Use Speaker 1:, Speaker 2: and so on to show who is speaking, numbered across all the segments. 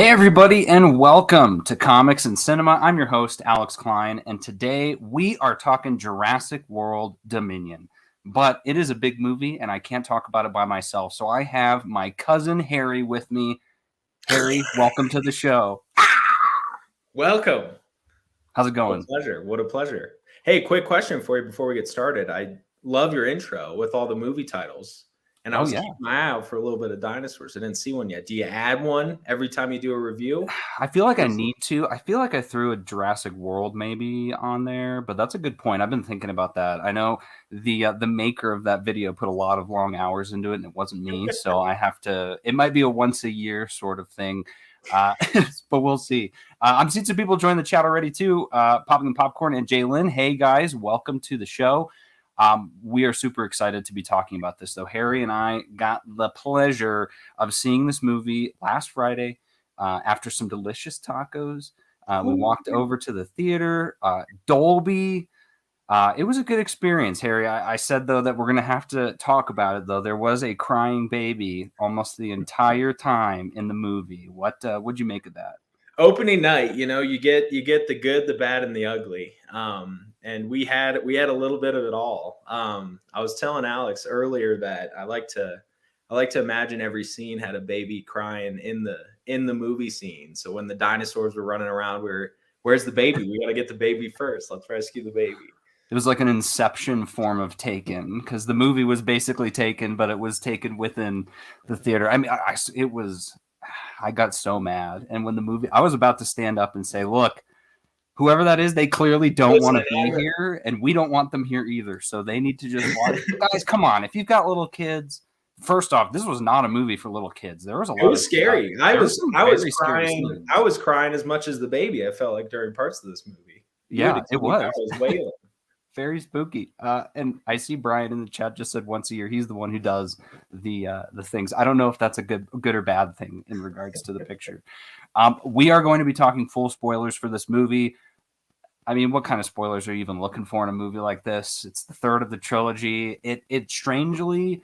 Speaker 1: Hey, everybody, and welcome to Comics and Cinema. I'm your host, Alex Klein, and today we are talking Jurassic World Dominion. But it is a big movie, and I can't talk about it by myself, so I have my cousin Harry with me. Harry, welcome to the show.
Speaker 2: Welcome.
Speaker 1: How's it
Speaker 2: What
Speaker 1: going?
Speaker 2: a pleasure. What a pleasure. Hey, quick question for you before we get started. I love your intro with all the movie titles. And I
Speaker 1: Oh,
Speaker 2: was
Speaker 1: yeah.
Speaker 2: keeping my eye out for a little bit of dinosaurs. I didn't see one yet. Do you add one every time you do a review?
Speaker 1: I feel like I need to. I feel like I threw a Jurassic World maybe on there, but that's a good point. I've been thinking about that. I know the maker of that video put a lot of long hours into it, and it wasn't me, so I have to. It might be a once a year sort of thing, uh, but we'll see. I'm seeing some people join the chat already too. Popping the popcorn and Jalen. Hey guys, welcome to the show. We are super excited to be talking about this, though. Harry and I got the pleasure of seeing this movie last Friday. After some delicious tacos, we walked over to the theater, Dolby. It was a good experience, Harry. I said, though, that we're going to have to talk about it, though. There was a crying baby almost the entire time in the movie. What'd you make of that?
Speaker 2: Opening night, you get the good, the bad, and the ugly. And we had a little bit of it all. I was telling Alex earlier that I like to imagine every scene had a baby crying in the movie scene. So when the dinosaurs were running around, where's the baby? We got to get the baby first. Let's rescue the baby.
Speaker 1: It was like an Inception form of Taken, because the movie was basically Taken, but it was taken within the theater. I mean, it was. I got so mad, and when the movie, I was about to stand up and say, "Look, whoever that is, they clearly don't want to be here, and we don't want them here either. So they need to just watch." Guys, come on! If you've got little kids, first off, this was not a movie for little kids. There was a lot.
Speaker 2: It was scary. I was crying. I was crying as much as the baby. I felt like during parts of this movie.
Speaker 1: Yeah, it was.
Speaker 2: I was wailing.
Speaker 1: Very spooky. And I see Brian in the chat just said once a year. He's the one who does the things. I don't know if that's a good or bad thing in regards to the picture. We are going to be talking full spoilers for this movie. I mean, what kind of spoilers are you even looking for in a movie like this? It's the third of the trilogy. It strangely,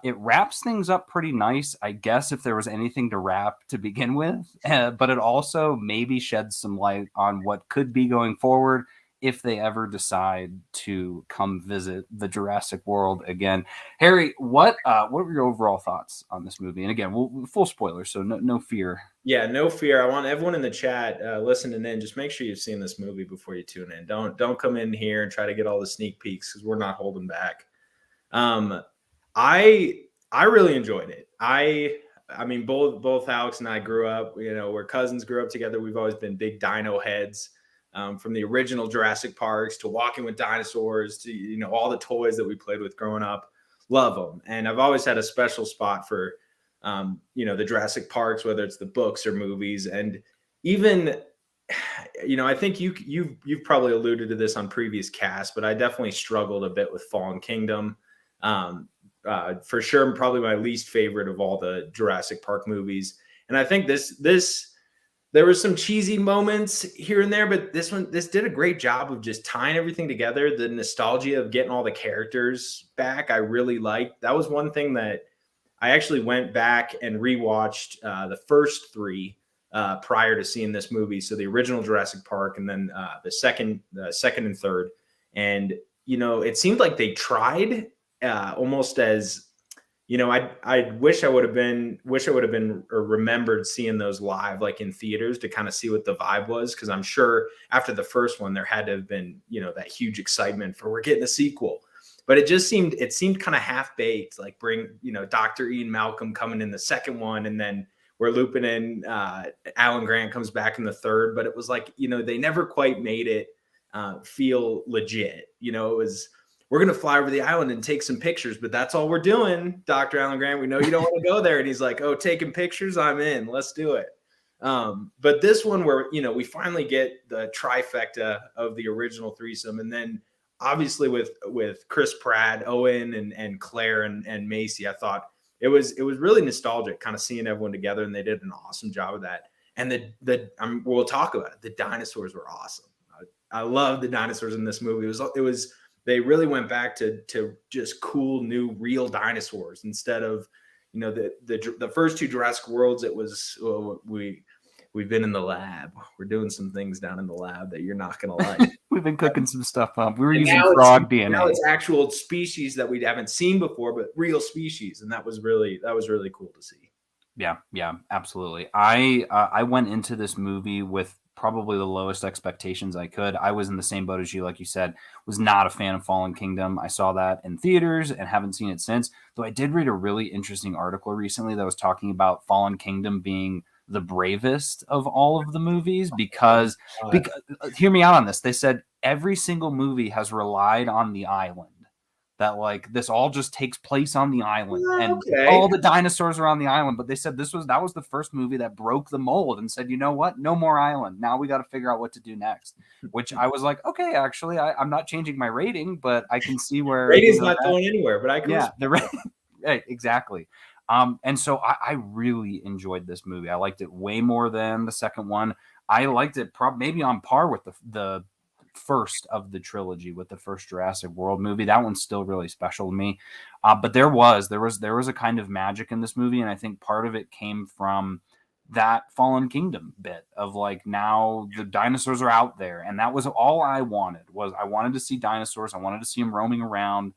Speaker 1: it wraps things up pretty nice, I guess, if there was anything to wrap to begin with. But it also maybe sheds some light on what could be going forward if they ever decide to come visit the Jurassic World again. Harry, what were your overall thoughts on this movie? And again, full spoilers, so no fear.
Speaker 2: Yeah, no fear. I want everyone in the chat listening in. Just make sure you've seen this movie before you tune in. Don't come in here and try to get all the sneak peeks because we're not holding back. I really enjoyed it. I mean, both Alex and I grew up. We're cousins, grew up together. We've always been big dino heads. From the original Jurassic Parks to Walking with Dinosaurs to all the toys that we played with growing up. Love them, and I've always had a special spot for the Jurassic Parks, whether it's the books or movies, and even I think you've probably alluded to this on previous casts, but I definitely struggled a bit with Fallen Kingdom. For sure, probably my least favorite of all the Jurassic Park movies, and I think this. There were some cheesy moments here and there, but this did a great job of just tying everything together. The nostalgia of getting all the characters back, I really liked. That was one thing that I actually went back and rewatched the first three prior to seeing this movie. So the original Jurassic Park, and then the second and third. And it seemed like they tried almost as. I wish I would have been or remembered seeing those live, like in theaters, to kind of see what the vibe was. Cause I'm sure after the first one, there had to have been, that huge excitement for we're getting a sequel, but it seemed kind of half baked, like bring, Dr. Ian Malcolm coming in the second one. And then we're looping in, Alan Grant comes back in the third, but it was like, they never quite made it feel legit. It was, we're going to fly over the island and take some pictures, but that's all we're doing. Dr. Alan Grant, we know you don't want to go there. And he's like, oh, taking pictures, I'm in, let's do it. But this one where, we finally get the trifecta of the original threesome. And then obviously with Chris Pratt, Owen and Claire and Macy, I thought it was really nostalgic kind of seeing everyone together, and they did an awesome job of that. And we'll talk about it. The dinosaurs were awesome. I love the dinosaurs in this movie. It was, they really went back to just cool, new, real dinosaurs instead of, the first two Jurassic Worlds, it was we've been in the lab. We're doing some things down in the lab that you're not gonna like.
Speaker 1: We've been cooking some stuff up. We were
Speaker 2: And
Speaker 1: using
Speaker 2: now
Speaker 1: frog
Speaker 2: now
Speaker 1: DNA.
Speaker 2: it's actual species that we haven't seen before, but real species, and that was really cool to see.
Speaker 1: Yeah, absolutely. I went into this movie with probably the lowest expectations I could. I was in the same boat as you, like you said, was not a fan of Fallen Kingdom. I saw that in theaters and haven't seen it since. Though I did read a really interesting article recently that was talking about Fallen Kingdom being the bravest of all of the movies because hear me out on this. They said every single movie has relied on the island. That like this all just takes place on the island and
Speaker 2: Okay.
Speaker 1: all the dinosaurs are on the island. But they said that was the first movie that broke the mold and said, you know what? No more island. Now we got to figure out what to do next. Which I was like, okay, actually, I'm not changing my rating, but I can see where
Speaker 2: Rating's not going anywhere, but I can
Speaker 1: yeah, right, exactly. And so I really enjoyed this movie. I liked it way more than the second one. I liked it maybe on par with the first of the trilogy, with the first Jurassic World movie. That one's still really special to me. But there was a kind of magic in this movie, and I think part of it came from that Fallen Kingdom bit of like now the dinosaurs are out there, and that was all I wanted. Was I wanted to see dinosaurs. I wanted to see them roaming around,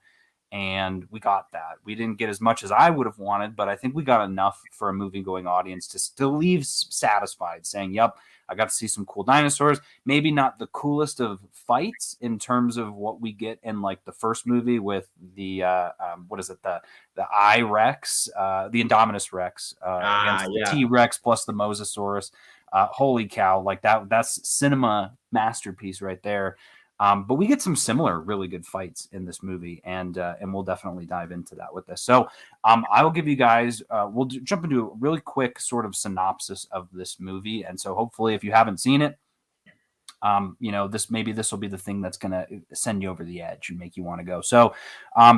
Speaker 1: and we got that. We didn't get as much as I would have wanted, but I think we got enough for a movie going audience to still leave satisfied, saying, "Yep, I got to see some cool dinosaurs." Maybe not the coolest of fights in terms of what we get in like the first movie with the what is it, the I Rex, the Indominus Rex against the T Rex plus the Mosasaurus. Holy cow! Like that's cinema masterpiece right there. But we get some similar really good fights in this movie, and we'll definitely dive into that with this. So I will give you guys, jump into a really quick sort of synopsis of this movie. And so hopefully if you haven't seen it, this will be the thing that's going to send you over the edge and make you want to go. So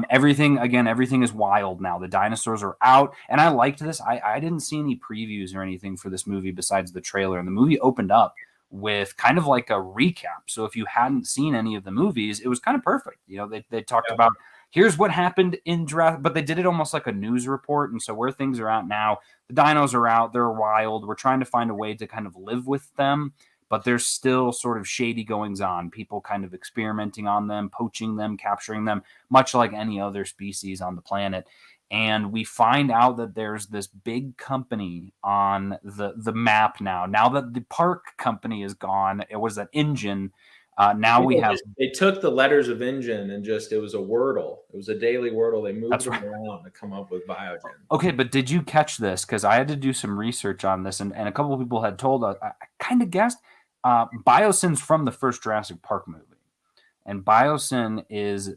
Speaker 1: everything is wild now. The dinosaurs are out. And I liked this. I didn't see any previews or anything for this movie besides the trailer. And the movie opened up with kind of like a recap. So if you hadn't seen any of the movies, it was kind of perfect. They talked about here's what happened in Jurassic, but they did it almost like a news report. And so where things are at now, the dinos are out, they're wild. We're trying to find a way to kind of live with them, but there's still sort of shady goings on, people kind of experimenting on them, poaching them, capturing them, much like any other species on the planet. And we find out that there's this big company on the map now. Now that the park company is gone, it was an InGen. Now we have.
Speaker 2: They took the letters of InGen and it was a Wordle. It was a daily Wordle. They moved them around to come up with Biogen.
Speaker 1: Okay, but did you catch this? Because I had to do some research on this, and a couple of people had told us. I kind of guessed. Biosen's from the first Jurassic Park movie, and Biosen is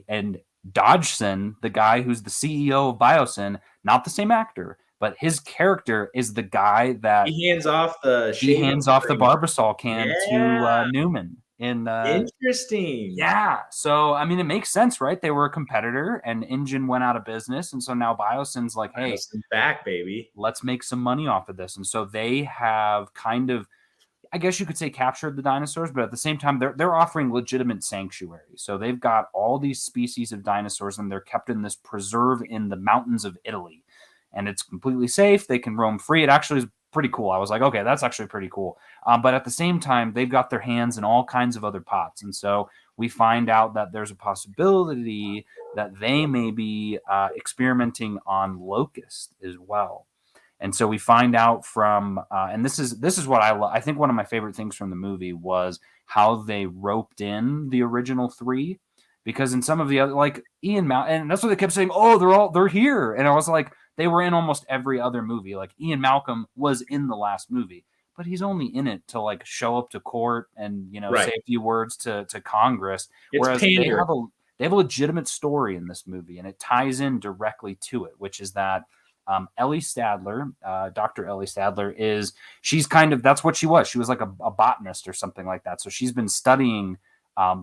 Speaker 1: and Dodgson, the guy who's the CEO of Biosen, not the same actor, but his character is the guy that
Speaker 2: he hands off the
Speaker 1: Barbasol can to Newman.
Speaker 2: Interesting.
Speaker 1: Yeah. So, I mean, it makes sense, right? They were a competitor and InGen went out of business. And so now Biosen's like, hey,
Speaker 2: back, baby.
Speaker 1: Let's make some money off of this. And so they have kind of, I guess you could say, captured the dinosaurs, but at the same time, they're offering legitimate sanctuary. So they've got all these species of dinosaurs, and they're kept in this preserve in the mountains of Italy. And it's completely safe. They can roam free. It actually is pretty cool. I was like, okay, that's actually pretty cool. But at the same time, they've got their hands in all kinds of other pots. And so we find out that there's a possibility that they may be experimenting on locusts as well. And so we find out from, and this is what I think one of my favorite things from the movie was how they roped in the original three, because in some of the other, like Ian Malcolm, and that's what they kept saying, oh, they're here. And I was like, they were in almost every other movie. Like Ian Malcolm was in the last movie, but he's only in it to like show up to court and, say a few words to Congress. Whereas they have a legitimate story in this movie, and it ties in directly to it, which is that Ellie Stadler, Dr. Ellie Stadler, she's kind of, that's what she was. She was like a botanist or something like that. So she's been studying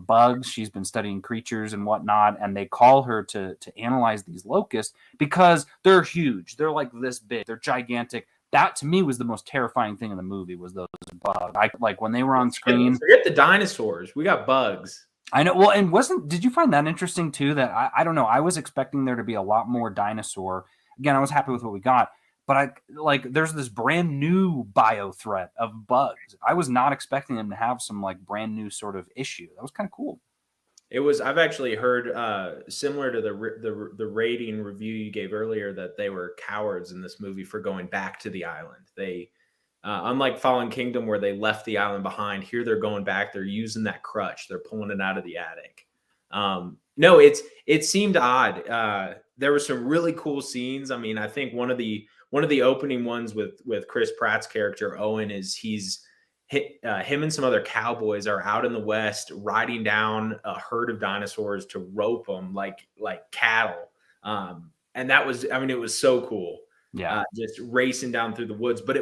Speaker 1: bugs, she's been studying creatures and whatnot, and they call her to analyze these locusts because they're huge. They're like this big. They're gigantic. That to me was the most terrifying thing in the movie was those bugs. Like when they were on screen.
Speaker 2: Forget the dinosaurs. We got bugs.
Speaker 1: I know. Well, and did you find that interesting too? That I don't know. I was expecting there to be a lot more dinosaur. again, I was happy with what we got. But I like there's this brand new bio threat of bugs. I was not expecting them to have some like brand new sort of issue. That was kind of cool.
Speaker 2: It was. I've actually heard similar to the rating review you gave earlier that they were cowards in this movie for going back to the island. They, unlike Fallen Kingdom, where they left the island behind, here they're going back. They're using that crutch. They're pulling it out of the attic. No, it seemed odd. There were some really cool scenes. I mean, I think one of the opening ones with Chris Pratt's character Owen is him and some other cowboys are out in the West riding down a herd of dinosaurs to rope them like cattle. And that was, I mean, it was so cool.
Speaker 1: Yeah.
Speaker 2: Just racing down through the woods. But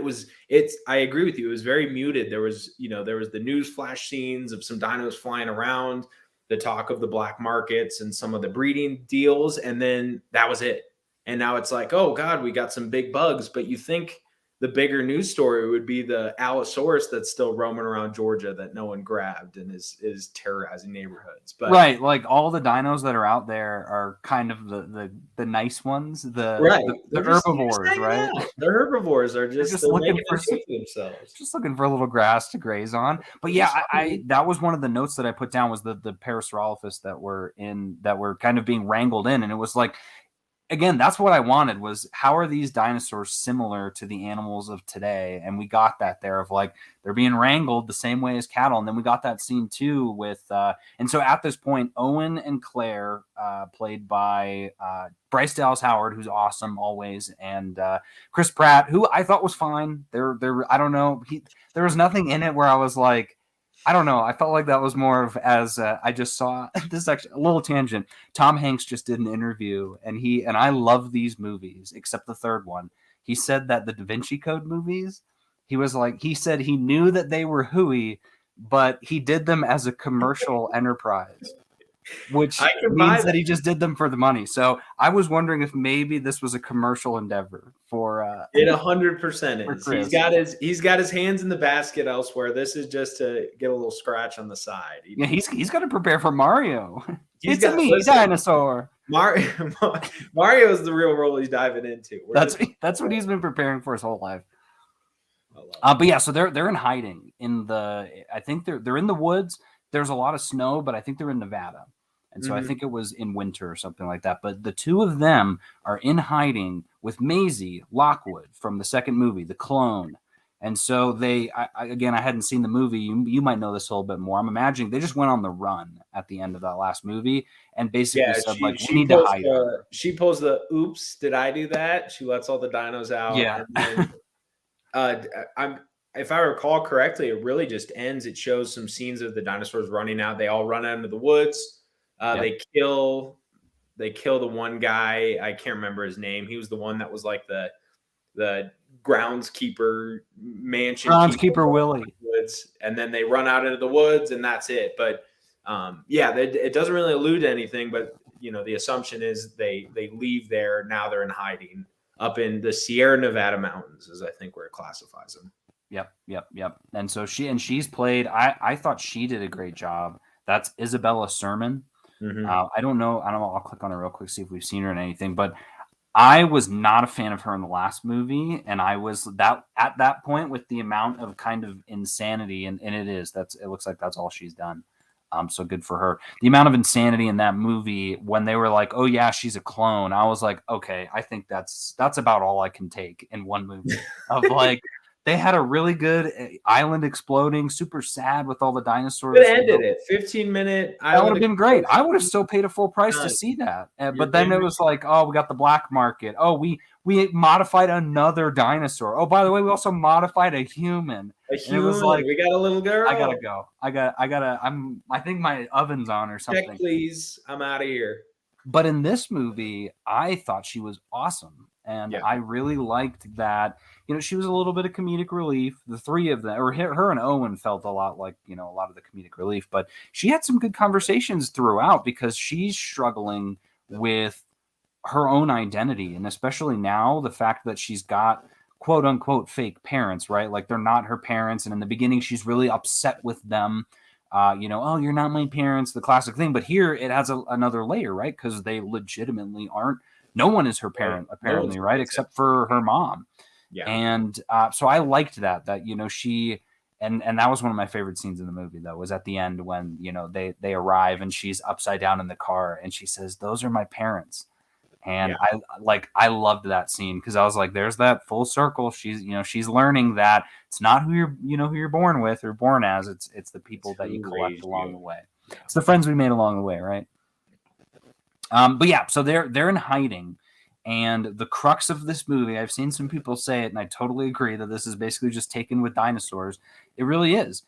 Speaker 2: I agree with you. It was very muted. There was the news flash scenes of some dinos flying around, the talk of the black markets and some of the breeding deals. And then that was it. And now it's like, oh God, we got some big bugs. But you think the bigger news story would be the Allosaurus that's still roaming around Georgia that no one grabbed and is terrorizing neighborhoods. But
Speaker 1: right, like all the dinos that are out there are kind of the nice ones, the herbivores, right?
Speaker 2: The herbivores are
Speaker 1: just
Speaker 2: they're
Speaker 1: looking for
Speaker 2: themselves,
Speaker 1: just looking for a little grass to graze on. But yeah, I that was one of the notes that I put down was the Parasaurolophus that were kind of being wrangled in, and it was like, again, that's what I wanted was how are these dinosaurs similar to the animals of today? And we got that there of like they're being wrangled the same way as cattle. And then we got that scene too with and so at this point, Owen and Claire, played by Bryce Dallas Howard, who's awesome always, and Chris Pratt, who I thought was fine. I don't know, there was nothing in it where I was like, I don't know. I felt like that was more of as I just saw this is actually a little tangent. Tom Hanks just did an interview, and I love these movies except the third one. He said that the Da Vinci Code movies, he said he knew that they were hooey, but he did them as a commercial enterprise, which means that he just did them for the money. So I was wondering if maybe this was a commercial endeavor for
Speaker 2: it 100% is. He's got his hands in the basket elsewhere. This is just to get a little scratch on the side.
Speaker 1: Yeah, he's got to prepare for Mario. It's a me dinosaur.
Speaker 2: Mario is the real role he's diving into.
Speaker 1: That's what he's been preparing for his whole life. But yeah, so they're in hiding I think they're in the woods. There's a lot of snow, but I think they're in Nevada. And so I think it was in winter or something like that. But the two of them are in hiding with Maisie Lockwood from the second movie, The Clone. And so again, I hadn't seen the movie. You might know this a little bit more. I'm imagining they just went on the run at the end of that last movie and basically said, we need to hide her.
Speaker 2: She pulls the, oops, did I do that? She lets all the dinos out.
Speaker 1: Yeah.
Speaker 2: And then, if I recall correctly, it really just ends. It shows some scenes of the dinosaurs running out. They all run out into the woods. They kill the one guy. I can't remember his name. He was the one that was like the groundskeeper mansion.
Speaker 1: Groundskeeper Willie.
Speaker 2: Woods, and then they run out into the woods, and that's it. But it doesn't really allude to anything. But the assumption is they leave there. Now they're in hiding up in the Sierra Nevada mountains, is I think where it classifies them.
Speaker 1: Yep. And so she's played. I thought she did a great job. That's Isabella Sermon.
Speaker 2: Mm-hmm.
Speaker 1: I don't know. I'll click on her real quick, see if we've seen her in anything. But I was not a fan of her in the last movie, and I was at that point with the amount of kind of insanity, and it looks like that's all she's done. So good for her. The amount of insanity in that movie when they were like, "Oh yeah, she's a clone," I was like, "Okay, I think that's about all I can take in one movie." Of like, they had a really good island exploding, super sad with all the dinosaurs.
Speaker 2: It ended it 15-minute.
Speaker 1: That would have been great. I would have still paid a full price to see that. But then it was like, oh, we got the black market. Oh, we modified another dinosaur. Oh, by the way, we also modified a human.
Speaker 2: It was like, we got a little girl.
Speaker 1: I gotta go. I think my oven's on or something.
Speaker 2: Check, please. I'm out of here.
Speaker 1: But in this movie, I thought she was awesome. And I really liked that, she was a little bit of comedic relief. The three of them, or her and Owen, felt a lot like, a lot of the comedic relief. But she had some good conversations throughout because she's struggling with her own identity. And especially now, the fact that she's got quote unquote fake parents, right? Like they're not her parents. And in the beginning, she's really upset with them. Oh, you're not my parents, the classic thing. But here it has another layer, right? Because they legitimately aren't No one is her
Speaker 2: Right.
Speaker 1: parent,
Speaker 2: No one's
Speaker 1: apparently, right?
Speaker 2: except
Speaker 1: Except for her mom.
Speaker 2: yeah.
Speaker 1: And so I liked that, you know, she, and that was one of my favorite scenes in the movie, though, was at the end when, you know, they arrive and she's upside down in the car and she says, "Those are my parents."
Speaker 2: Yeah.
Speaker 1: And I loved that scene because I was like, there's that full circle. She's, you know, she's learning that it's not who you're, you know, who you're born with or born as. It's the
Speaker 2: It's
Speaker 1: people that you
Speaker 2: who
Speaker 1: collect
Speaker 2: raised
Speaker 1: along
Speaker 2: you.
Speaker 1: the way.
Speaker 2: Yeah.
Speaker 1: It's the friends we made along the way, right? But yeah, so they're in hiding, and the crux of this movie, I've seen some people say it, and I totally agree that this is basically just taken with dinosaurs. It really is.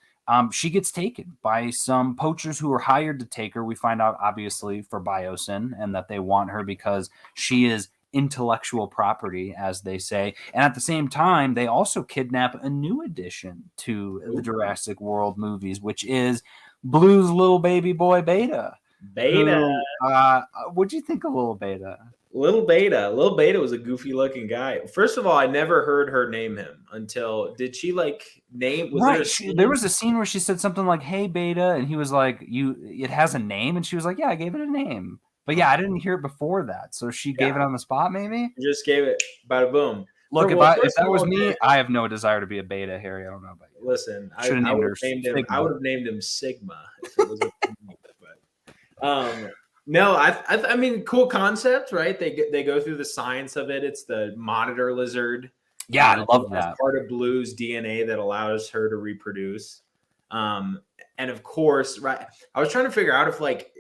Speaker 1: She gets taken by some poachers who are hired to take her. We find out, obviously, for biosyn, and that they want her because she is intellectual property, as they say. And at the same time, they also kidnap a new addition to the
Speaker 2: Ooh,
Speaker 1: Jurassic World movies, which is Blue's little baby boy Beta.
Speaker 2: Beta.
Speaker 1: Who what'd you think of Little Beta?
Speaker 2: Little Beta. Little Beta was a goofy looking guy. First of all, I never heard her name him until did she like name was there a
Speaker 1: Right. There
Speaker 2: scene?
Speaker 1: was a scene where she said something like, "Hey, Beta," and he was like, "You, it has a name," and she was like, "Yeah, I gave it a name." But yeah, I didn't hear it before that, so she
Speaker 2: Yeah,
Speaker 1: gave it on the spot, maybe.
Speaker 2: just gave it bada boom.
Speaker 1: Look,
Speaker 2: Well,
Speaker 1: if
Speaker 2: first of
Speaker 1: that was
Speaker 2: all,
Speaker 1: me, I have no desire to be a Beta, Harry. I don't know about you.
Speaker 2: listen,
Speaker 1: Should have
Speaker 2: I
Speaker 1: named
Speaker 2: would
Speaker 1: her
Speaker 2: have named him. I
Speaker 1: Sigma.
Speaker 2: would have named him Sigma if it was a but no, I mean, cool concept, right? They go through the science of it. It's the monitor lizard.
Speaker 1: Yeah, I love
Speaker 2: As
Speaker 1: that.
Speaker 2: part of Blue's DNA that allows her to reproduce. Um, and of course, right. I was trying to figure out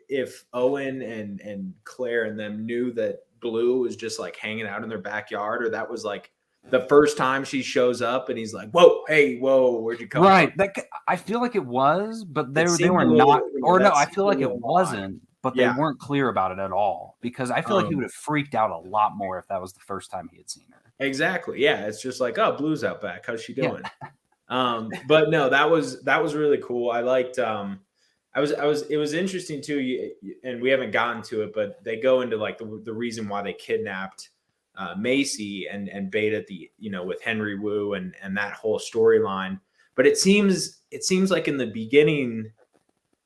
Speaker 2: if Owen and Claire and them knew that Blue was just like hanging out in their backyard, or that was like the first time she shows up and he's like, "Whoa, hey, whoa, where'd you come from?"
Speaker 1: Right. I feel like it was, but
Speaker 2: It
Speaker 1: they
Speaker 2: seemed
Speaker 1: were
Speaker 2: a little,
Speaker 1: not. Or no,
Speaker 2: that
Speaker 1: I
Speaker 2: seemed
Speaker 1: feel
Speaker 2: a
Speaker 1: like it
Speaker 2: little odd.
Speaker 1: wasn't, but they
Speaker 2: Yeah.
Speaker 1: weren't clear about it at all because I feel like he would have freaked out a lot more if that was the first time he had seen her.
Speaker 2: Exactly. Yeah. It's just like, oh, Blue's out back. How's she
Speaker 1: Yeah.
Speaker 2: doing? But no, that was really cool. I liked it was interesting too, and we haven't gotten to it, but they go into like the reason why they kidnapped Macy and Beta with Henry Wu and that whole storyline. But it seems like in the beginning,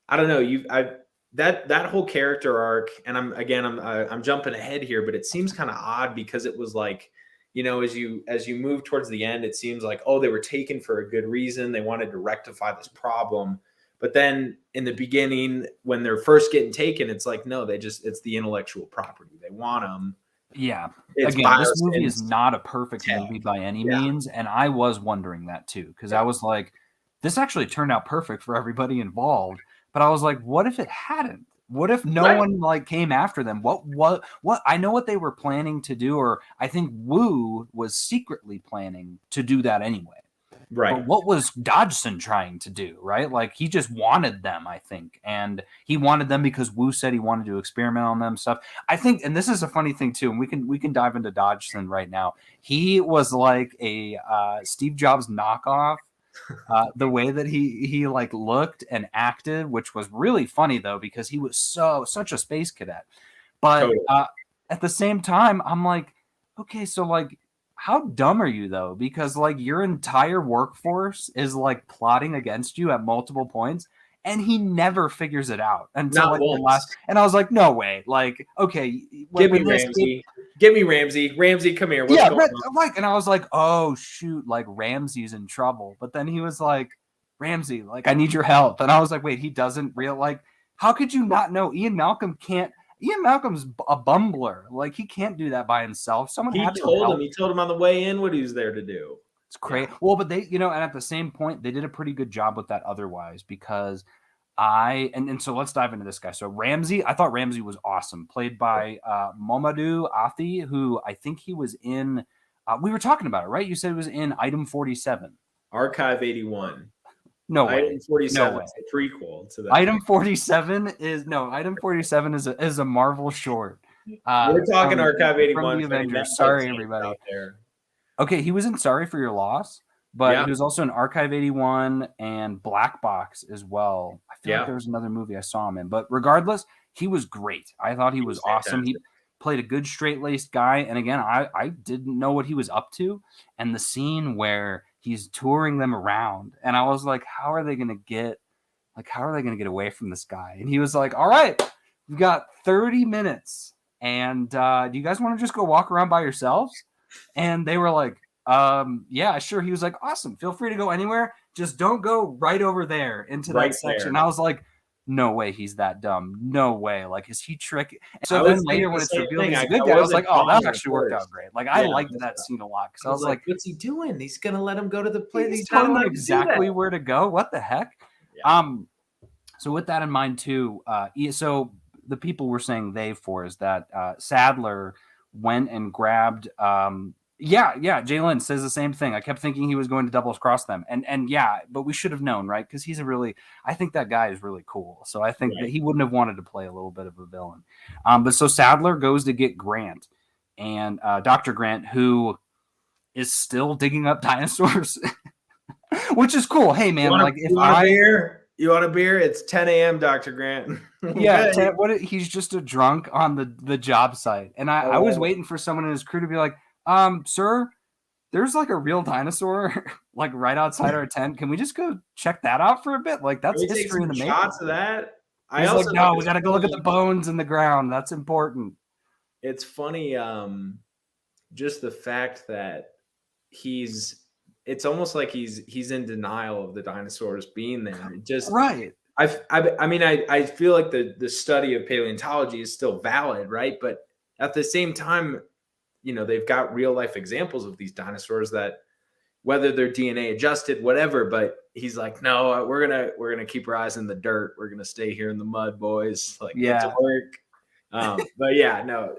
Speaker 2: I don't know, that whole character arc, and I'm jumping ahead here, but it seems kind of odd because it was like, as you move towards the end, it seems like, oh, they were taken for a good reason. They wanted to rectify this problem. But then in the beginning, when they're first getting taken, it's like, no, it's the intellectual property. They want them.
Speaker 1: Yeah.
Speaker 2: It's
Speaker 1: Again, this movie is
Speaker 2: biosyn's
Speaker 1: not a perfect
Speaker 2: tech.
Speaker 1: movie by any
Speaker 2: Yeah.
Speaker 1: means, and I was wondering that too because I
Speaker 2: Yeah.
Speaker 1: was like, this actually turned out perfect for everybody involved. But I was like, what if it hadn't? What if no
Speaker 2: Right.
Speaker 1: one like came after them? What I know what they were planning to do, or I think Wu was secretly planning to do that anyway.
Speaker 2: Right.
Speaker 1: But what was Dodgson trying to do, right? Like he just wanted them, I think. And he wanted them because Wu said he wanted to experiment on them stuff. I think, and this is a funny thing too, and we can dive into Dodgson right now. He was like a Steve Jobs knockoff. The way that he like looked and acted, which was really funny though, because he was such a space cadet. But
Speaker 2: Totally.
Speaker 1: at the same time, I'm like, okay, so like how dumb are you though? Because like your entire workforce is like plotting against you at multiple points, and he never figures it out until
Speaker 2: Not
Speaker 1: like the last.
Speaker 2: once.
Speaker 1: And I was like, no way. Like, okay,
Speaker 2: Give me
Speaker 1: when they escape,
Speaker 2: Ramsey. Give me Ramsey. Ramsey, come here. What's
Speaker 1: yeah,
Speaker 2: going
Speaker 1: right,
Speaker 2: on?
Speaker 1: like, and I was like, oh shoot, like Ramsey's in trouble. But then he was like, Ramsey, like I need your help, and I was like, wait, he doesn't real like. How could you not know? Ian Malcolm can't. Ian Malcolm's a bumbler. Like he can't do that by himself. Someone had to help.
Speaker 2: He told him on the way in what he was there to do.
Speaker 1: It's great.
Speaker 2: Yeah.
Speaker 1: Well, but they, and at the same point, they did a pretty good job with that otherwise because and so let's dive into this guy. So Ramsey, I thought Ramsey was awesome, played by Momadou Athi, who I think he was in. We were talking about it, right? You said it was in Item 47.
Speaker 2: Archive 81.
Speaker 1: No way.
Speaker 2: Item 47
Speaker 1: No way.
Speaker 2: is the prequel to that.
Speaker 1: Item 47 is Item 47 is a Marvel short.
Speaker 2: We're talking Archive 81
Speaker 1: from the Avengers. Sorry, everybody.
Speaker 2: Out there.
Speaker 1: Okay, he was in Sorry for Your Loss, but
Speaker 2: Yeah.
Speaker 1: he was also in Archive 81 and Black Box as well. I feel
Speaker 2: Yeah.
Speaker 1: like there was another movie I saw him in, but regardless, he was great. I thought he was awesome. He played a good straight-laced guy, and again, I didn't know what he was up to. And the scene where he's touring them around, and I was like, how are they going to get away from this guy? And he was like, all right, we've got 30 minutes and do you guys want to just go walk around by yourselves? And they were like, yeah, sure. He was like, awesome. Feel free to go anywhere. Just don't go right over there into that
Speaker 2: Right
Speaker 1: section.
Speaker 2: there.
Speaker 1: I was like, no way he's that dumb. No way. Like, is he tricky? So
Speaker 2: I
Speaker 1: then
Speaker 2: was thinking
Speaker 1: later
Speaker 2: the
Speaker 1: when it's
Speaker 2: same
Speaker 1: revealed
Speaker 2: thing.
Speaker 1: he's
Speaker 2: I
Speaker 1: a good guy, I was
Speaker 2: wasn't
Speaker 1: like, oh, that
Speaker 2: buying at
Speaker 1: actually worked out
Speaker 2: first.
Speaker 1: great. Like, I
Speaker 2: Yeah,
Speaker 1: liked that scene a lot because
Speaker 2: I
Speaker 1: I
Speaker 2: was
Speaker 1: was
Speaker 2: like,
Speaker 1: like,
Speaker 2: what's he doing? He's gonna let him go to the place.
Speaker 1: he's
Speaker 2: He's not
Speaker 1: telling him
Speaker 2: allowed to do
Speaker 1: exactly
Speaker 2: that.
Speaker 1: where to go. What the heck?
Speaker 2: Yeah.
Speaker 1: So with that in mind too, so the people we're saying they for is that Sadler went and grabbed. Jalen says the same thing. I kept thinking he was going to double cross them, and yeah, but we should have known, right? Because he's I think that guy is really cool. So I think that
Speaker 2: Right.
Speaker 1: he wouldn't have wanted to play a little bit of a villain. But so Sadler goes to get Grant, and Dr. Grant, who is still digging up dinosaurs, which is cool. Hey man, like if
Speaker 2: You want a
Speaker 1: I
Speaker 2: beer? You want a beer? It's 10 a.m., Dr. Grant.
Speaker 1: Yeah,
Speaker 2: Okay.
Speaker 1: he's just a drunk on the job site. And I was
Speaker 2: Hello.
Speaker 1: waiting for someone in his crew to be like, sir, there's like a real dinosaur like right outside our tent. Can we just go check that out for a bit? Like
Speaker 2: Can
Speaker 1: that's
Speaker 2: we take
Speaker 1: history in
Speaker 2: some
Speaker 1: the making.
Speaker 2: shots of that? I
Speaker 1: He's like,
Speaker 2: also think
Speaker 1: no, we gotta go look at the bones in the ground. That's important.
Speaker 2: it's funny, just the fact that he's it's almost like he's in denial of the dinosaurs being there. It just
Speaker 1: Right.
Speaker 2: I mean, I feel like the study of paleontology is still valid, right? But at the same time, they've got real life examples of these dinosaurs that whether they're DNA adjusted, whatever. But he's like, no, we're gonna keep our eyes in the dirt. We're gonna stay here in the mud, boys. Like, get to
Speaker 1: Yeah.
Speaker 2: work. But yeah, no,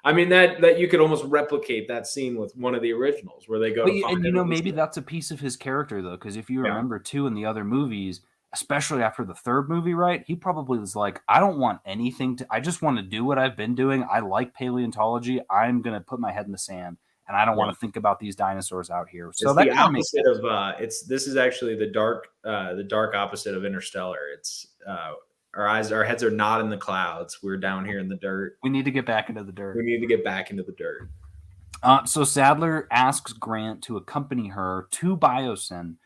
Speaker 2: I mean that you could almost replicate that scene with one of the originals where they go
Speaker 1: But
Speaker 2: to find
Speaker 1: and
Speaker 2: evidence.
Speaker 1: maybe that's a piece of his character though, because if you
Speaker 2: Yeah,
Speaker 1: remember too in the other movies, especially after the third movie, right? He probably was like, I don't want anything to I just want to do what I've been doing. I like paleontology. I'm gonna put my head in the sand and I don't
Speaker 2: yeah.
Speaker 1: want to think about these dinosaurs out here. So
Speaker 2: It's
Speaker 1: that
Speaker 2: the
Speaker 1: kind of makes
Speaker 2: opposite
Speaker 1: sense.
Speaker 2: of this is actually the dark opposite of Interstellar. It's our heads are not in the clouds. We're down here in the dirt.
Speaker 1: We need to get back into the
Speaker 2: We
Speaker 1: dirt.
Speaker 2: need to get back into the dirt.
Speaker 1: So Sadler asks Grant to accompany her to Biosyn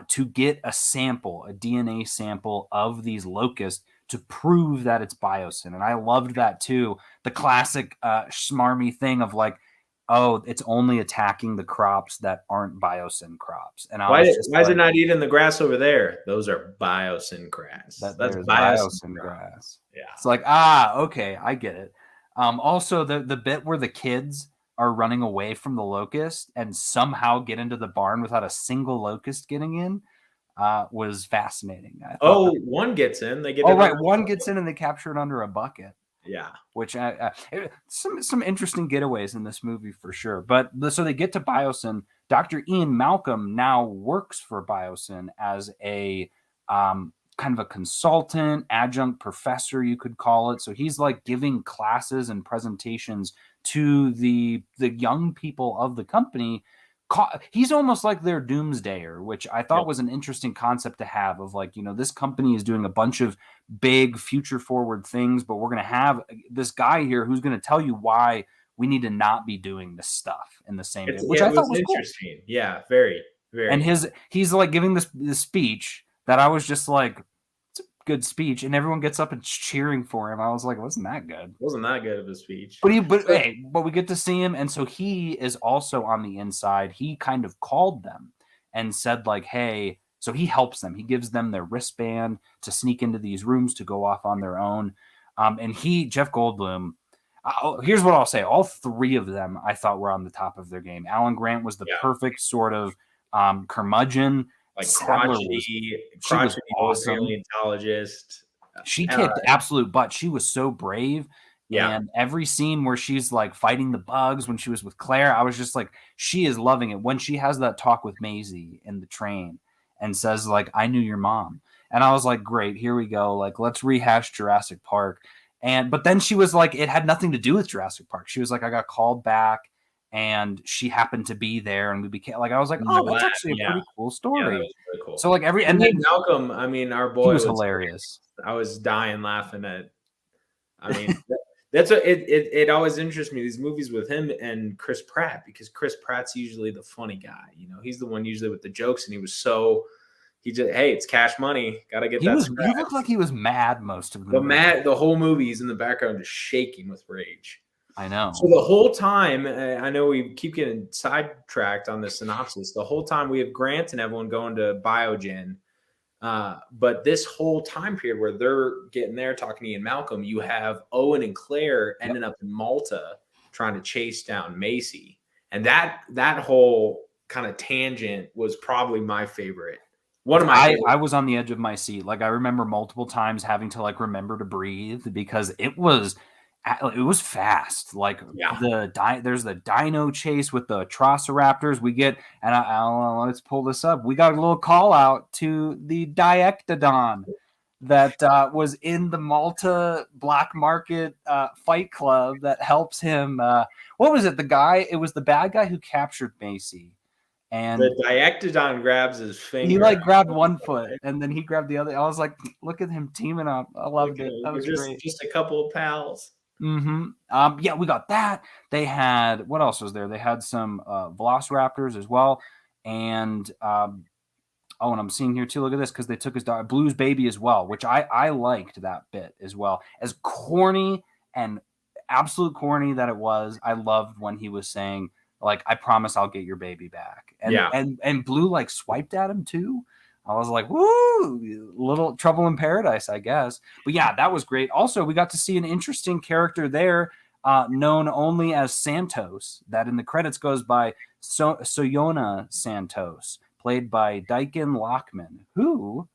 Speaker 1: to get a sample, a DNA sample of these locusts to prove that it's Biosyn. And I loved that too. The classic smarmy thing of like, oh, it's only attacking the crops that aren't Biosyn crops. And I was just
Speaker 2: Why is it
Speaker 1: like,
Speaker 2: not eating the grass over there? Those are biosyn grass.
Speaker 1: that
Speaker 2: That's
Speaker 1: there's
Speaker 2: biosyn
Speaker 1: Biosyn
Speaker 2: grass.
Speaker 1: grass.
Speaker 2: Yeah.
Speaker 1: It's like, okay, I get it. Also, the bit where the kids are running away from the locust and somehow get into the barn without a single locust getting in was fascinating. I thought.
Speaker 2: Oh, one gets in. They get
Speaker 1: Oh,
Speaker 2: in.
Speaker 1: right, one gets in and they capture it under a bucket.
Speaker 2: Yeah.
Speaker 1: Which some interesting getaways in this movie for sure. But so they get to Biosyn. Dr. Ian Malcolm now works for Biosyn as a kind of a consultant, adjunct professor, you could call it. So he's like giving classes and presentations to the young people of the company. He's almost like their doomsdayer, which I thought
Speaker 2: Yep.
Speaker 1: was an interesting concept to have of like, this company is doing a bunch of big future forward things, but we're going to have this guy here who's going to tell you why we need to not be doing this stuff in the same way, which
Speaker 2: It
Speaker 1: I thought
Speaker 2: was
Speaker 1: was cool.
Speaker 2: interesting. Yeah, very,
Speaker 1: And
Speaker 2: very.
Speaker 1: he's like giving this speech that I was just like, it's a good speech, and everyone gets up and cheering for him. I was like, wasn't that good?
Speaker 2: Wasn't that good of a speech?
Speaker 1: But we get to see him, and so he is also on the inside. He kind of called them and said like, hey. So he helps them. He gives them their wristband to sneak into these rooms to go off on their own. And Jeff Goldblum, here's what I'll say. All three of them I thought were on the top of their game. Alan Grant was the perfect sort of curmudgeon.
Speaker 2: Like
Speaker 1: Sadler
Speaker 2: crotchety
Speaker 1: awesome.
Speaker 2: paleontologist.
Speaker 1: She kicked absolute butt. She was so brave.
Speaker 2: Yeah.
Speaker 1: And every scene where she's like fighting the bugs when she was with Claire, I was just like, she is loving it. When she has that talk with Maisie in the train and says like, I knew your mom. And I was like, great, here we go. Like, let's rehash Jurassic Park. But then she was like, it had nothing to do with Jurassic Park. She was like, I got called back and she happened to be there and we became like, I was like, oh, that's actually a pretty cool story.
Speaker 2: Yeah, that was really cool.
Speaker 1: So like
Speaker 2: and then Malcolm, I mean, our boy
Speaker 1: was hilarious.
Speaker 2: I was dying laughing at, I mean, that's what it always interests me, these movies with him and Chris Pratt, because Chris Pratt's usually the funny guy. He's the one usually with the jokes, and he was so he just, hey, it's cash money. Got to get that
Speaker 1: He
Speaker 2: scratch.
Speaker 1: looked like he was mad most of the
Speaker 2: But
Speaker 1: movie.
Speaker 2: Matt, the whole movie, he's in the background just shaking with rage.
Speaker 1: I know.
Speaker 2: So the whole time, I know we keep getting sidetracked on the synopsis. The whole time we have Grant and everyone going to Biogen. But this whole time period where they're getting there talking to Ian Malcolm, you have Owen and Claire ending up in Malta trying to chase down Macy. And that whole kind of tangent was probably my favorite. One of my favorites.
Speaker 1: I was on the edge of my seat. Like I remember multiple times having to like remember to breathe because it was fast. Like there's the dino chase with the Trociraptors. We get and let's pull this up. We got a little call out to the Diectodon that was in the Malta black market fight club that helps him. What was it? It was the bad guy who captured Macy. And
Speaker 2: the Diectodon grabs his finger.
Speaker 1: He like grabbed one foot and then he grabbed the other. I was like, look at him teaming up. I loved it. That was great.
Speaker 2: Just a couple of pals.
Speaker 1: Yeah, we got that. They had, what else was there? They had some Velociraptors as well. And and I'm seeing here too. Look at this because they took his dog, Blue's baby as well, which I liked that bit as well. As corny and absolute corny that it was, I loved when he was saying, like, I promise I'll get your baby back. And Blue like swiped at him too. I was like, woo, little trouble in paradise, I guess. But yeah, that was great. Also, we got to see an interesting character there, known only as Santos, that in the credits goes by Soyona Santos, played by Dyken Lockman, who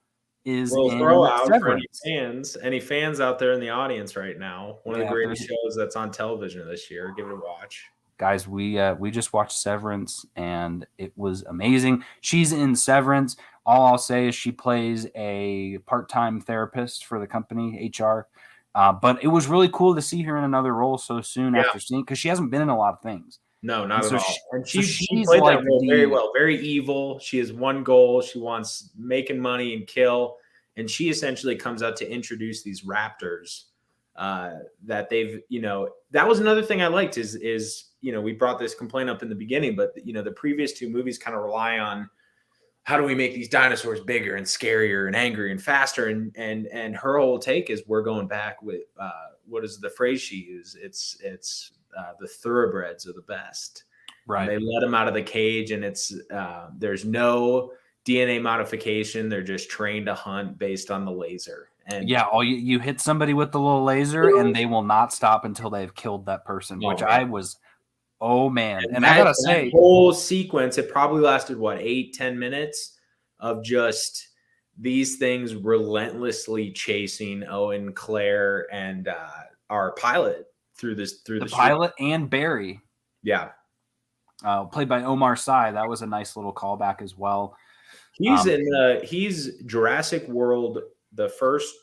Speaker 1: is in Severance.
Speaker 2: Any fans out there in the audience right now, one of the greatest shows that's on television this year. Give it a watch.
Speaker 1: Guys, we just watched Severance and it was amazing. She's in Severance. All I'll say is she plays a part-time therapist for the company, HR. But it was really cool to see her in another role so soon after seeing, because she hasn't been in a lot of things.
Speaker 2: No, not at all. And she played that role very well, very evil. She has one goal. She wants making money and kill. And she essentially comes out to introduce these raptors that they've, that was another thing I liked is we brought this complaint up in the beginning, but the previous two movies kind of rely on how do we make these dinosaurs bigger and scarier and angrier and faster, and her whole take is we're going back with what is the phrase she used? It's the thoroughbreds are the best.
Speaker 1: Right.
Speaker 2: And they let them out of the cage, and it's there's no DNA modification. They're just trained to hunt based on the laser. And
Speaker 1: you hit somebody with the little laser and they will not stop until they've killed that person, which I was, oh man. And I gotta say,
Speaker 2: whole sequence, it probably lasted 8-10 minutes of just these things relentlessly chasing Owen, Claire, and our pilot through the
Speaker 1: pilot and Barry.
Speaker 2: Yeah.
Speaker 1: Played by Omar Sy. That was a nice little callback as well.
Speaker 2: He's Jurassic World, the first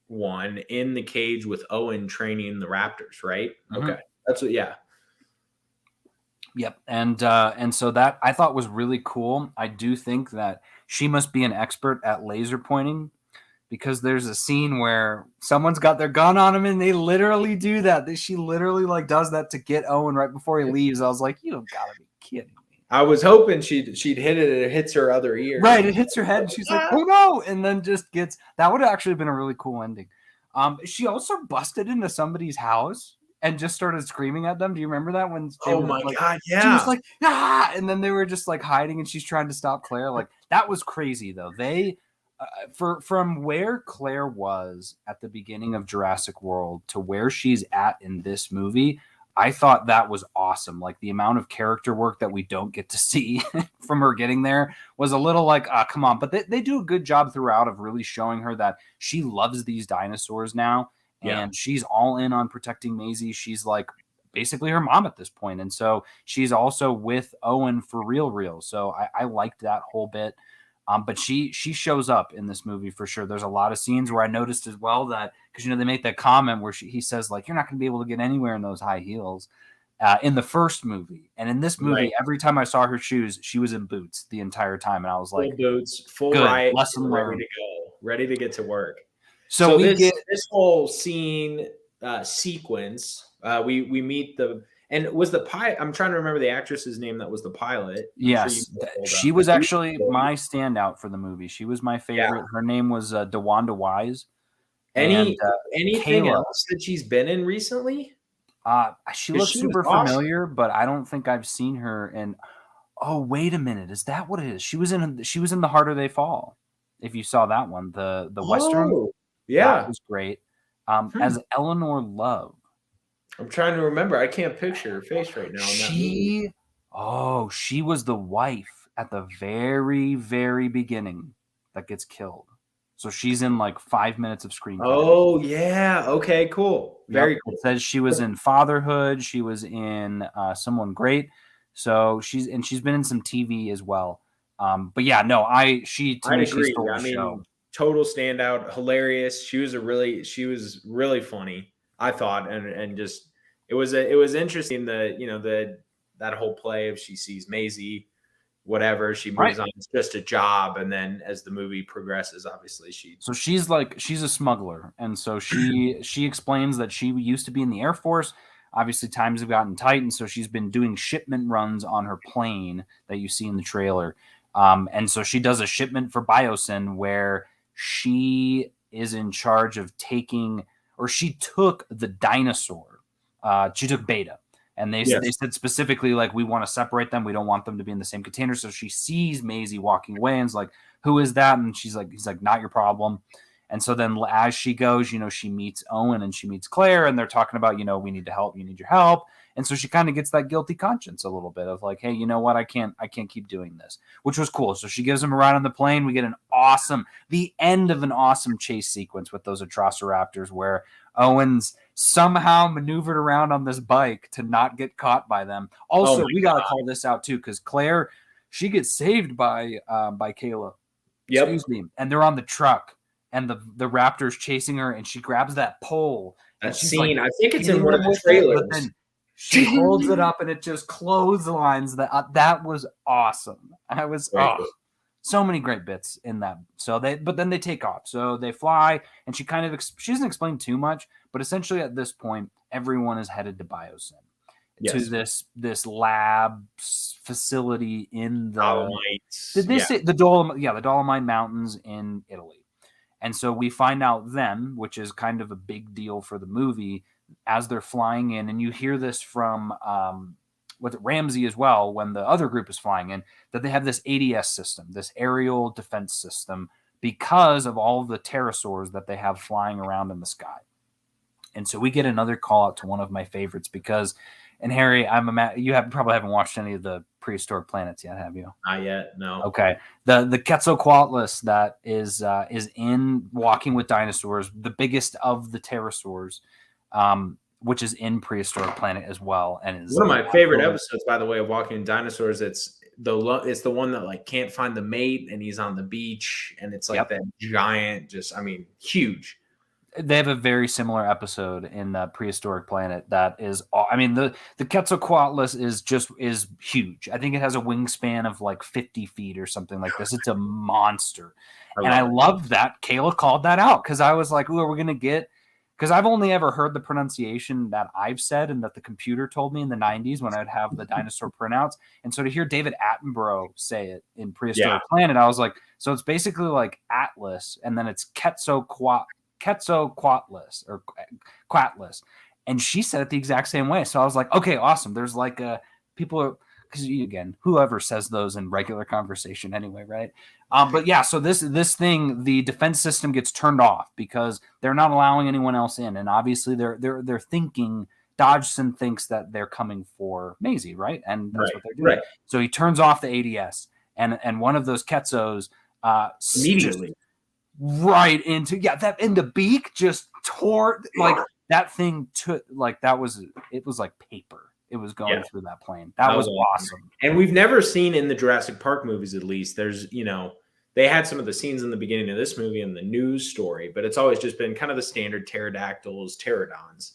Speaker 2: one, in the cage with Owen training the raptors, right?
Speaker 1: Mm-hmm.
Speaker 2: Okay. That's what, yeah.
Speaker 1: Yep. And so that I thought was really cool. I do think that she must be an expert at laser pointing, because there's a scene where someone's got their gun on him and they literally do that. She literally like does that to get Owen right before he leaves. I was like, you don't gotta be kidding me.
Speaker 2: I was hoping she'd hit it and it hits her other ear.
Speaker 1: Right, it hits her head and she's like, oh no, and then just gets, that would have actually been a really cool ending. She also busted into somebody's house and just started screaming at them. Do you remember that? When
Speaker 2: God, yeah.
Speaker 1: She was like, ah, and then they were just like hiding and she's trying to stop Claire. Like, that was crazy though. They from where Claire was at the beginning of Jurassic World to where she's at in this movie, I thought that was awesome. Like, the amount of character work that we don't get to see from her getting there was a little like, come on. But they do a good job throughout of really showing her that she loves these dinosaurs now. And she's all in on protecting Maisie. She's like basically her mom at this point. And so she's also with Owen for real. So I liked that whole bit. But she shows up in this movie for sure. There's a lot of scenes where I noticed as well that, because, they make that comment where he says, like, you're not going to be able to get anywhere in those high heels in the first movie. And in this movie, every time I saw her shoes, she was in boots the entire time. And I was like,
Speaker 2: full boots, full
Speaker 1: good,
Speaker 2: riot,
Speaker 1: lesson learned.
Speaker 2: Ready to go, ready to get to work.
Speaker 1: So we
Speaker 2: get this whole scene sequence. We meet And was the pilot? I'm trying to remember the actress's name that was the pilot. I'm sure you
Speaker 1: Yes,
Speaker 2: can hold up.
Speaker 1: she was actually my standout for the movie. She was my
Speaker 2: Yeah.
Speaker 1: favorite. Her name was DeWanda Wise, and
Speaker 2: Anything
Speaker 1: Kayla.
Speaker 2: else that she's been in recently?
Speaker 1: She
Speaker 2: Because
Speaker 1: looks
Speaker 2: she was
Speaker 1: super
Speaker 2: awesome.
Speaker 1: familiar, but I don't think I've seen her in. Oh, wait a minute, is that what it is? She was in The Harder They Fall. If you saw that one, the Western,
Speaker 2: Oh,
Speaker 1: that
Speaker 2: yeah.
Speaker 1: was great.
Speaker 2: Hmm.
Speaker 1: As Eleanor Love.
Speaker 2: I'm trying to remember. I can't picture her face right now in that movie.
Speaker 1: She she was the wife at the very, very beginning that gets killed. So she's in like 5 minutes of screen time.
Speaker 2: Oh, yeah. Okay, cool.
Speaker 1: Yep.
Speaker 2: Very
Speaker 1: It
Speaker 2: cool.
Speaker 1: says she was in Fatherhood. She was in Someone Great. So she's been in some TV as well. But yeah, no, to
Speaker 2: I'd
Speaker 1: me, she
Speaker 2: agree.
Speaker 1: stole the
Speaker 2: I
Speaker 1: show.
Speaker 2: mean, total standout, hilarious. She was really funny, I thought, and just it was interesting that whole play of she sees Maisie, whatever, she
Speaker 1: Right.
Speaker 2: moves on. It's just a job, and then as the movie progresses, obviously
Speaker 1: So she's a smuggler, and so she explains that she used to be in the Air Force. Obviously, times have gotten tight, and so she's been doing shipment runs on her plane that you see in the trailer. And so she does a shipment for Biosyn where she is in charge of taking, or she took the dinosaur. She took Beta, and they
Speaker 2: yes,
Speaker 1: said specifically like we want to separate them. We don't want them to be in the same container. So she sees Maisie walking away and is like, who is that? And he's like, not your problem. And so then as she goes, she meets Owen and she meets Claire, and they're talking about, we need to help, you need your help. And so she kind of gets that guilty conscience a little bit of like, hey, you know what? I can't keep doing this, which was cool. So she gives him a ride on the plane. We get the end of an awesome chase sequence with those Atrociraptors where Owens somehow maneuvered around on this bike to not get caught by them.
Speaker 2: oh
Speaker 1: Also,
Speaker 2: my
Speaker 1: we got to call this out too, because Claire, she gets saved by Kayla.
Speaker 2: yep,
Speaker 1: Excuse me. And they're on the truck, and the Raptor's chasing her, and she grabs that pole, and
Speaker 2: that
Speaker 1: she's like
Speaker 2: scene. I think it's in
Speaker 1: hitting
Speaker 2: one of
Speaker 1: them
Speaker 2: the
Speaker 1: with it, but
Speaker 2: trailers.
Speaker 1: then she holds it up, and it just clotheslines that was awesome. I was
Speaker 2: Very cool.
Speaker 1: so many great bits in that. But then they take off. So they fly, and she she doesn't explain too much, but essentially at this point, everyone is headed to Biosyn, to
Speaker 2: Yes,
Speaker 1: this lab facility in the.
Speaker 2: Dolomites.
Speaker 1: Did they
Speaker 2: Yeah,
Speaker 1: say the Dolomite? Yeah, the Dolomite Mountains in Italy. And so we find out then, which is kind of a big deal for the movie, as they're flying in, and you hear this from with Ramsey as well when the other group is flying in, that they have this ADS system, this aerial defense system, because of all of the pterosaurs that they have flying around in the sky. And so we get another call out to one of my favorites because, and Harry, probably haven't watched any of the prehistoric planets yet, have you?
Speaker 2: not yet. No.
Speaker 1: Okay. The Quetzalcoatlus that is in Walking with Dinosaurs, the biggest of the pterosaurs, which is in Prehistoric Planet as well, and is
Speaker 2: One of my favorite episodes, by the way, of Walking Dinosaurs. It's the one that like can't find the mate, and he's on the beach, and it's like
Speaker 1: Yep.
Speaker 2: that giant, huge.
Speaker 1: They have a very similar episode in Prehistoric Planet that is, I mean, the Quetzalcoatlus is huge. I think it has a wingspan of like 50 feet or something like this. It's a monster. I love that Kayla called that out because I was like, ooh, are we going to get, because I've only ever heard the pronunciation that I've said and that the computer told me in the 90s when I'd have the dinosaur printouts. And so to hear David Attenborough say it in Prehistoric Planet, I was like, so it's basically like Atlas, and then it's Quetzalcoatlus or Quatlus. And she said it the exact same way. So I was like, okay, awesome. There's like people are, because again, whoever says those in regular conversation anyway, right? But yeah, so this thing, the defense system gets turned off because they're not allowing anyone else in, and obviously they're thinking Dodgson thinks that they're coming for Maisie, right? And that's what they're doing.
Speaker 2: Right.
Speaker 1: So he turns off the ADS, and one of those Quetzos
Speaker 2: Immediately.
Speaker 1: right into that in the beak just tore like that thing took like it was like paper. It was going through that plane. That was awesome.
Speaker 2: And we've never seen in the Jurassic Park movies, at least, there's, they had some of the scenes in the beginning of this movie in the news story, but it's always just been kind of the standard pterodactyls, pterodons.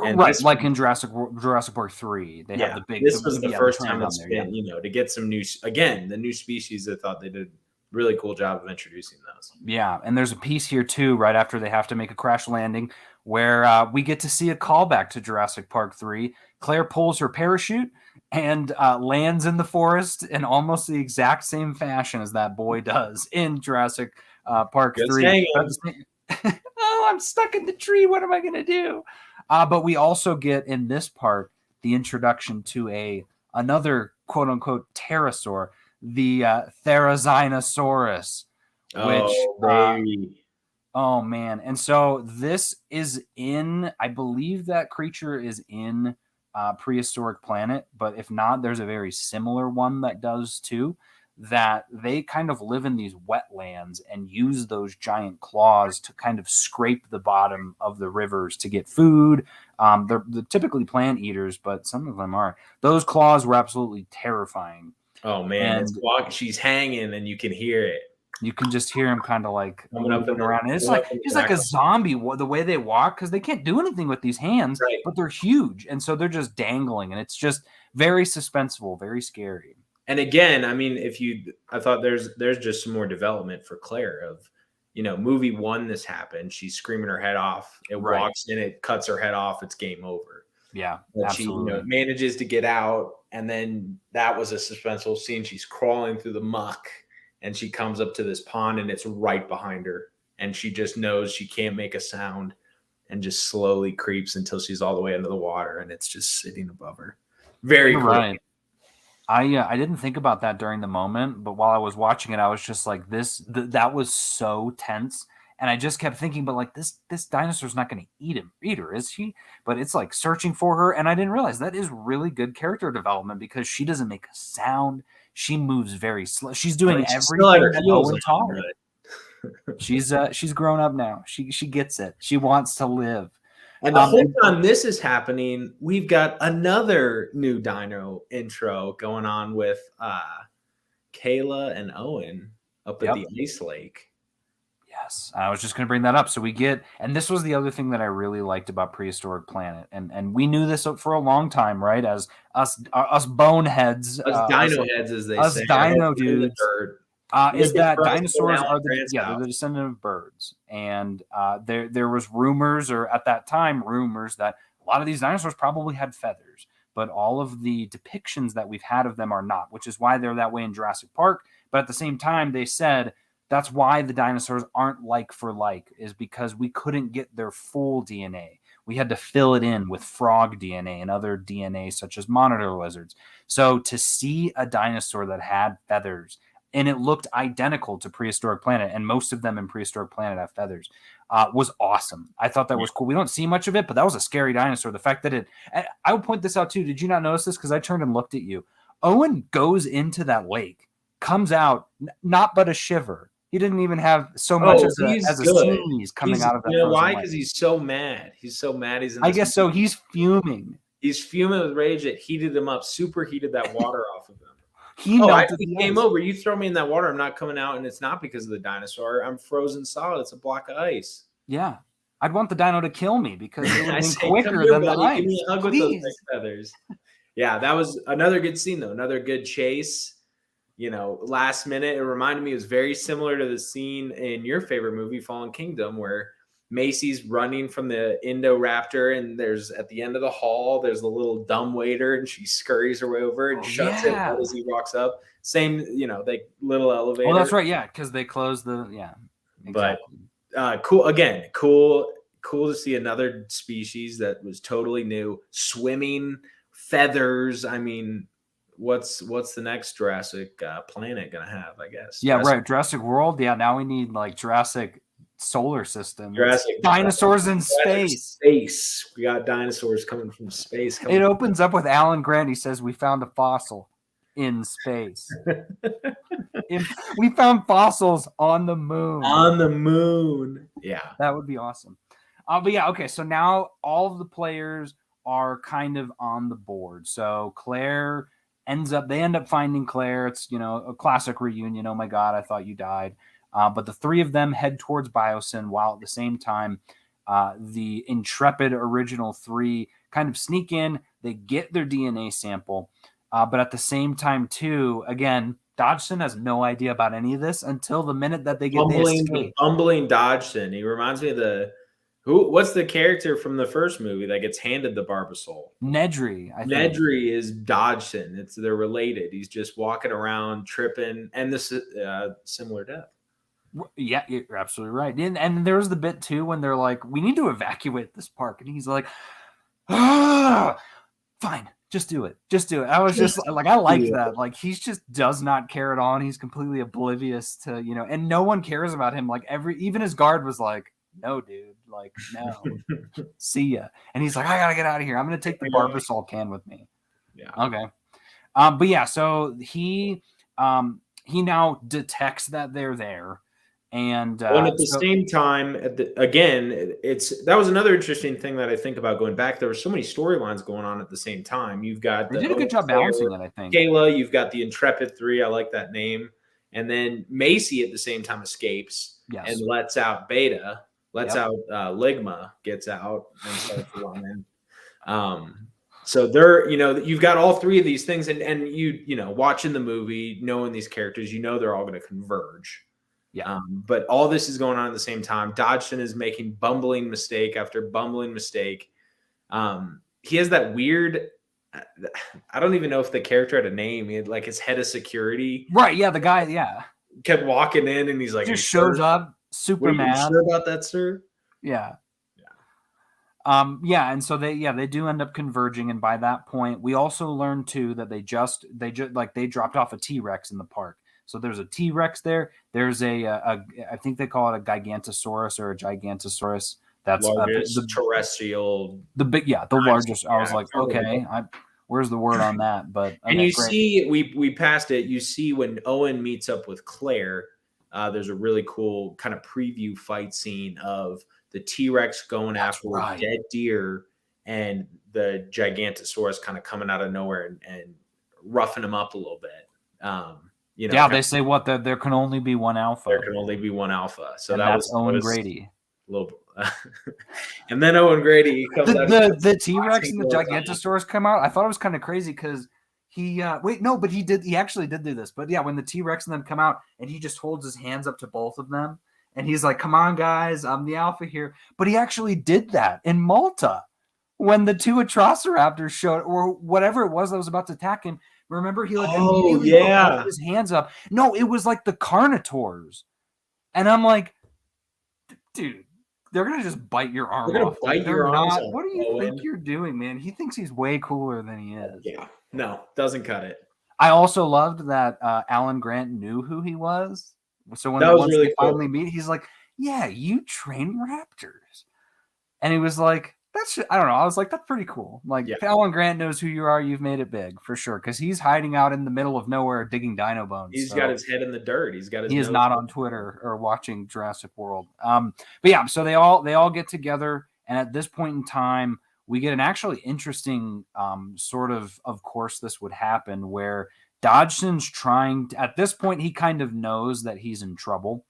Speaker 1: And right, like in Jurassic Park 3, they have the big.
Speaker 2: This was the first time it's been, to get some new, again, the new species. I thought they did really cool job of introducing those.
Speaker 1: Yeah, and there's a piece here too, right after they have to make a crash landing, where we get to see a callback to Jurassic Park 3. Claire pulls her parachute and lands in the forest in almost the exact same fashion as that boy does in Jurassic Park
Speaker 2: Just
Speaker 1: 3.
Speaker 2: hanging.
Speaker 1: Oh, I'm stuck in the tree. What am I going to do? But we also get in this part the introduction to another quote unquote pterosaur, the Therizinosaurus, which
Speaker 2: Oh, baby.
Speaker 1: oh man. And so this is in, I believe that creature is in Prehistoric Planet, but if not, there's a very similar one that does too. That they kind of live in these wetlands and use those giant claws to kind of scrape the bottom of the rivers to get food. They're typically plant eaters, but some of them are. Those claws were absolutely terrifying.
Speaker 2: Oh man,
Speaker 1: And
Speaker 2: it's walking. She's hanging, and you can hear it
Speaker 1: you can just hear him kind of like
Speaker 2: coming up in
Speaker 1: moving around. And it's
Speaker 2: coming
Speaker 1: like
Speaker 2: up in
Speaker 1: he's
Speaker 2: the
Speaker 1: like a
Speaker 2: background.
Speaker 1: zombie the way they walk because they can't do anything with these hands,
Speaker 2: Right.
Speaker 1: but they're huge. And so they're just dangling. And it's just very suspenseful, very scary.
Speaker 2: And again, I mean, I thought there's just some more development for Claire of, movie one, this happened. She's screaming her head off. It
Speaker 1: Right.
Speaker 2: walks in, it cuts her head off. It's game over.
Speaker 1: Yeah,
Speaker 2: But
Speaker 1: absolutely.
Speaker 2: she, manages to get out. And then that was a suspenseful scene. She's crawling through the muck and she comes up to this pond and it's right behind her. And she just knows she can't make a sound and just slowly creeps until she's all the way under the water and it's just sitting above her. Very
Speaker 1: You're
Speaker 2: cool.
Speaker 1: right. I didn't think about that during the moment, but while I was watching it, I was just like, that was so tense. And I just kept thinking, but like this dinosaur's not going to eat her, is she? But it's like searching for her, and I didn't realize that is really good character development because she doesn't make a sound. She moves very slow. She's doing
Speaker 2: She's still at
Speaker 1: everything
Speaker 2: her
Speaker 1: that
Speaker 2: heels
Speaker 1: Owen taught her.
Speaker 2: but-
Speaker 1: She's grown up now. She gets it. She wants to live.
Speaker 2: And the whole time this is happening, we've got another new dino intro going on with Kayla and Owen up at the ice lake.
Speaker 1: Yes, I was just going to bring that up. So we get, and this was the other thing that I really liked about Prehistoric Planet, and we knew this for a long time, right? As us boneheads,
Speaker 2: Us dino heads, as they
Speaker 1: us
Speaker 2: say,
Speaker 1: dino dudes, is that dinosaurs are they're the descendant of birds, and there was rumors, or at that time rumors, that a lot of these dinosaurs probably had feathers, but all of the depictions that we've had of them are not, which is why they're that way in Jurassic Park. But at the same time, they said that's why the dinosaurs aren't like for like, is because we couldn't get their full DNA. We had to fill it in with frog DNA and other DNA, such as monitor lizards. So to see a dinosaur that had feathers, and it looked identical to Prehistoric Planet, and most of them in Prehistoric Planet have feathers, was awesome. I thought that was cool. We don't see much of it, but that was a scary dinosaur. The fact that I would point this out too. Did you not notice this? Because I turned and looked at you. Owen goes into that lake, comes out, not but a shiver. He didn't even have so much as a sneeze coming out of that.
Speaker 2: You know why? Because he's so mad. He's so mad. He's in
Speaker 1: I guess so. He's fuming.
Speaker 2: He's fuming with rage. It heated him up, superheated that water off of him.
Speaker 1: He
Speaker 2: came over. You throw me in that water, I'm not coming out, and it's not because of the dinosaur. I'm frozen solid. It's a block of ice.
Speaker 1: Yeah. I'd want the dino to kill me because it would have been quicker
Speaker 2: here,
Speaker 1: than
Speaker 2: buddy.
Speaker 1: the ice.
Speaker 2: Give me a hug with those feathers. Yeah, that was another good scene, though. Another good chase. Last minute, it reminded me, it was very similar to the scene in your favorite movie, Fallen Kingdom, where Macy's running from the Indoraptor, and there's at the end of the hall, there's a little dumbwaiter, and she scurries her way over and shuts it as he walks up. Same, they little elevator.
Speaker 1: Oh, that's right. Yeah, because they close the
Speaker 2: Exactly. But cool again. Cool to see another species that was totally new. Swimming, feathers. I mean, what's the next Jurassic Planet gonna have? I guess.
Speaker 1: Yeah, right. Jurassic World. Yeah, now we need like Jurassic Solar System.
Speaker 2: Jurassic
Speaker 1: dinosaurs in space.
Speaker 2: Space. We got dinosaurs coming from space.
Speaker 1: It opens up with Alan Grant. He says, "We found a fossil in space. We found fossils on the moon.
Speaker 2: On the moon. Yeah,
Speaker 1: that would be awesome." But yeah, okay. So now all of the players are kind of on the board. So Claire they end up finding Claire. It's, a classic reunion. Oh my God, I thought you died. But the three of them head towards Biosyn, while at the same time, the intrepid original three kind of sneak in. They get their DNA sample. But at the same time, too, again, Dodgson has no idea about any of this until the minute that they
Speaker 2: The
Speaker 1: escape.
Speaker 2: bumbling Dodgson. He reminds me of what's the character from the first movie that gets handed the Barbasol?
Speaker 1: Nedry, I think.
Speaker 2: Nedry is Dodgson. They're related. He's just walking around tripping, and this is similar death.
Speaker 1: Yeah, you're absolutely right. And there's the bit too when they're like, "We need to evacuate this park," and he's like, "Ah, fine, just do it, just do it." I was just like, I liked that. Like, he just does not care at all, and he's completely oblivious to, and no one cares about him. Like, even his guard was like, "No, dude, like, no, see ya." And he's like, "I gotta get out of here. I'm gonna take the Barbasol can with me."
Speaker 2: Yeah.
Speaker 1: Okay. But yeah, so he now detects that they're there. And
Speaker 2: at the same time, that was another interesting thing that I think about going back. There were so many storylines going on at the same time. You've got
Speaker 1: they did a good job balancing it, I think.
Speaker 2: Kayla, you've got the Intrepid Three. I like that name. And then Macy at the same time escapes and lets out Beta, out Ligma, gets out and starts running. So they're, you've got all three of these things, and watching the movie, knowing these characters, they're all going to converge.
Speaker 1: Yeah.
Speaker 2: But all this is going on at the same time. Dodgson is making bumbling mistake after bumbling mistake. He has that weird, I don't even know if the character had a name. He had like his head of security.
Speaker 1: Right. Yeah. The guy. Yeah.
Speaker 2: Kept walking in and he's like,
Speaker 1: just shows up super mad.
Speaker 2: You sure about that, sir?
Speaker 1: Yeah. Yeah. And so they do end up converging. And by that point, we also learn too that they dropped off a T-Rex in the park. So there's a T-Rex there. There's I think they call it a Gigantosaurus or a Gigantosaurus. That's
Speaker 2: the terrestrial.
Speaker 1: The largest. I was like, okay, where's the word on that? But okay,
Speaker 2: and you see, we passed it. You see when Owen meets up with Claire. There's a really cool kind of preview fight scene of the T-Rex going after a dead deer and the Gigantosaurus kind of coming out of nowhere and roughing him up a little bit.
Speaker 1: They say that there can only be one alpha.
Speaker 2: There can only be one alpha. So
Speaker 1: that's Owen Grady.
Speaker 2: And then Owen Grady comes out.
Speaker 1: The T-Rex and the Gigantosaurus come out. I thought it was kind of crazy because he actually did do this. But yeah, when the T-Rex and them come out and he just holds his hands up to both of them and he's like, "Come on, guys, I'm the alpha here." But he actually did that in Malta when the two Atrociraptors showed, or whatever it was that was about to attack him. Remember, he immediately put his hands up. No, it was like the Carnivores. And I'm like, dude, they're going to just bite your arm off.
Speaker 2: Bite your arm off.
Speaker 1: What do you think you're doing, man? He thinks he's way cooler than he is.
Speaker 2: Yeah. No, doesn't cut it.
Speaker 1: I also loved that Alan Grant knew who he was. So when they finally meet, he's like, "Yeah, you train raptors." And he was like, I don't know. I was like, that's pretty cool. Like, if Alan Grant knows who you are, you've made it big for sure. Because he's hiding out in the middle of nowhere digging dino bones.
Speaker 2: He's got his head in the dirt.
Speaker 1: He is not on Twitter or watching Jurassic World. But yeah, so they all get together, and at this point in time, we get an actually interesting sort of course this would happen, where Dodgson's trying to, at this point, he kind of knows that he's in trouble.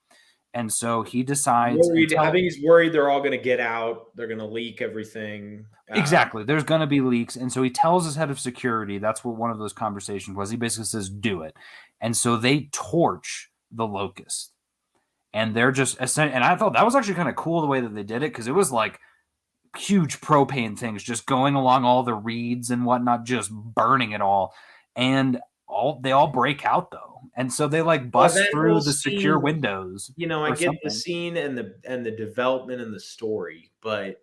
Speaker 1: And so he decides.
Speaker 2: I think he's worried they're all going to get out. They're going to leak everything.
Speaker 1: Exactly. There's going to be leaks. And so he tells his head of security, that's what one of those conversations was. He basically says, "Do it." And so they torch the Locust. And they're just, and I thought that was actually kind of cool the way that they did it, because it was like huge propane things just going along all the reeds and whatnot, just burning it all. And they all break out though. And so they like bust through the secure windows.
Speaker 2: I get the scene and the development and the story, but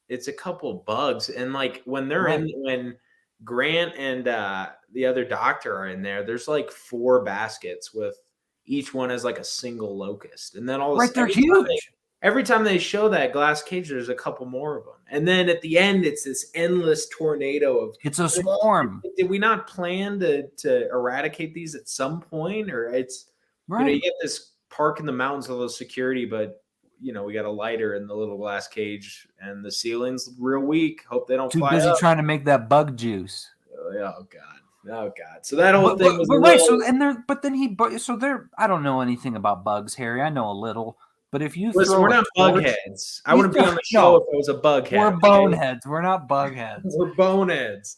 Speaker 2: it's a couple bugs. And like when they're when Grant and the other doctor are in there, there's like 4 baskets with each one as like a single locust. And then all
Speaker 1: they're huge.
Speaker 2: Every time they show that glass cage, there's a couple more of them. And then at the end, it's this endless tornado of.
Speaker 1: It's a swarm.
Speaker 2: Did we not plan to eradicate these at some point? Or it's, you get this park in the mountains with those security, but, we got a lighter in the little glass cage and the ceiling's real weak. Hope they don't fly
Speaker 1: Too busy
Speaker 2: up.
Speaker 1: trying to make that bug juice.
Speaker 2: Oh, God. So that whole thing was
Speaker 1: I don't know anything about bugs, Harry. I know a little. But if you
Speaker 2: we're not bugheads. I wouldn't be on the show if it was a bughead.
Speaker 1: We're boneheads. We're not bugheads.
Speaker 2: We're boneheads.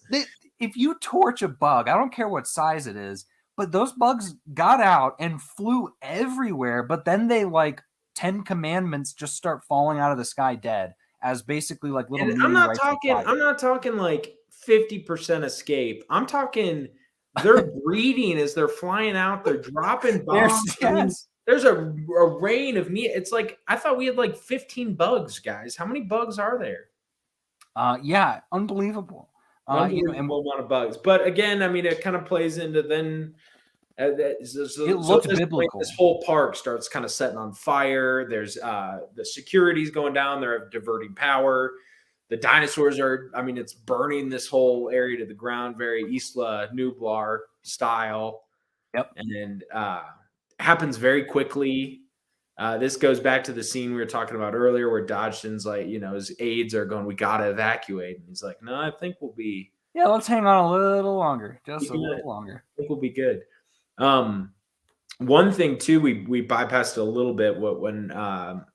Speaker 1: If you torch a bug, I don't care what size it is, but those bugs got out and flew everywhere. But then they like 10 commandments just start falling out of the sky dead as basically like little
Speaker 2: And
Speaker 1: meteorites of fire.
Speaker 2: I'm not talking like 50% escape. I'm talking they're breeding as they're flying out. They're dropping
Speaker 1: There's
Speaker 2: bombs. I mean,
Speaker 1: yes.
Speaker 2: there's a rain of meat. It's like I thought we had like 15 bugs, guys. How many bugs are there?
Speaker 1: Yeah, unbelievable. And
Speaker 2: Unbelievable amount of bugs. But again, I mean, it kind of plays into then.
Speaker 1: it
Speaker 2: So at
Speaker 1: looked
Speaker 2: this point,
Speaker 1: biblical.
Speaker 2: this whole park starts kind of setting on fire. There's the security's going down. They're diverting power. The dinosaurs are, I mean, it's burning this whole area to the ground, very Isla Nublar style.
Speaker 1: Yep.
Speaker 2: And happens very quickly. This goes back to the scene we were talking about earlier where Dodgson's like, his aides are going, we got to evacuate. And he's like, no, I think we'll be.
Speaker 1: Yeah, let's hang on a little longer. Just a little longer.
Speaker 2: I think we'll be good. One thing too, we bypassed a little bit when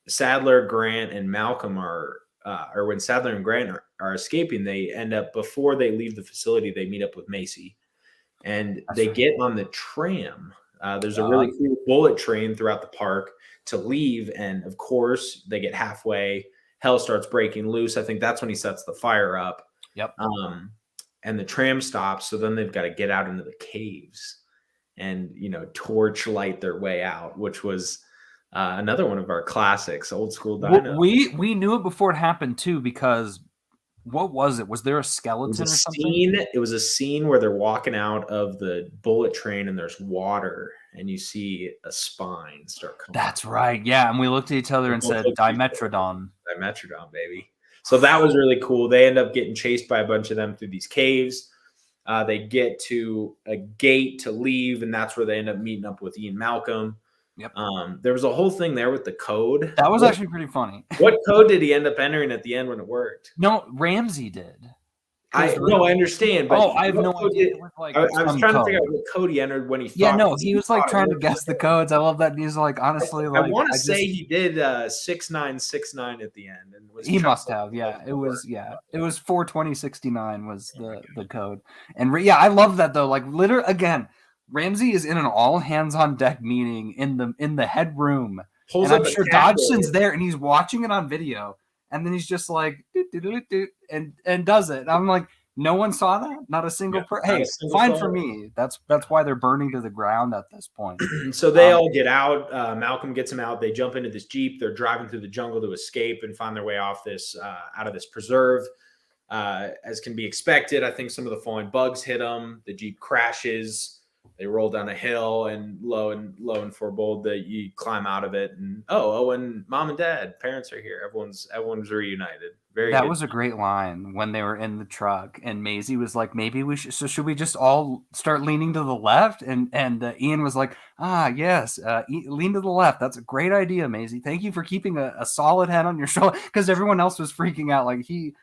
Speaker 2: Sadler, Grant, and Malcolm or when Sadler and Grant are escaping, they end up before they leave the facility, they meet up with Macy, and they get on the tram. There's a really cool bullet train throughout the park to leave, and of course they get halfway. Hell starts breaking loose. I think that's when he sets the fire up.
Speaker 1: Yep.
Speaker 2: And the tram stops, so then they've got to get out into the caves and torch light their way out, which was another one of our classics, old school dino.
Speaker 1: We knew it before it happened too, because what was it? Was there a skeleton or something?
Speaker 2: It was a scene where they're walking out of the bullet train and there's water and you see a spine start coming.
Speaker 1: That's right. Yeah, and we looked at each other and said, Dimetrodon.
Speaker 2: Dimetrodon, baby. So that was really cool. They end up getting chased by a bunch of them through these caves. They get to a gate to leave, and that's where they end up meeting up with Ian Malcolm.
Speaker 1: Yep.
Speaker 2: There was a whole thing there with the code.
Speaker 1: That was actually pretty funny.
Speaker 2: What code did he end up entering at the end when it worked?
Speaker 1: No, Ramsey did.
Speaker 2: I understand. But
Speaker 1: I have no idea.
Speaker 2: I was trying to figure out what code he entered when he.
Speaker 1: Yeah, no, he was like trying to guess the codes. I love that. He's like, honestly, like
Speaker 2: I want to say he did 6969 at the end, and
Speaker 1: he must have. Yeah, it was 42069 was the code, and I love that though. Like literally, again, Ramsey is in an all hands on deck meeting in the headroom, and I'm sure Dodgson's there, and he's watching it on video. And then he's just like, and does it. And I'm like, no one saw that? Not a single person? Hey, fine for me. That's why they're burning to the ground at this point.
Speaker 2: So they all get out. Malcolm gets them out. They jump into this Jeep. They're driving through the jungle to escape and find their way off this, out of this preserve. As can be expected, I think some of the falling bugs hit them. The Jeep crashes. They roll down a hill, and lo and forebode that you climb out of it, and and mom and dad, parents are here. Everyone's reunited.
Speaker 1: That was a great line when they were in the truck, and Maisie was like, "Maybe we should. So should we just all start leaning to the left?" And Ian was like, yes, lean to the left. That's a great idea, Maisie. Thank you for keeping a solid head on your shoulder, because everyone else was freaking out. Like he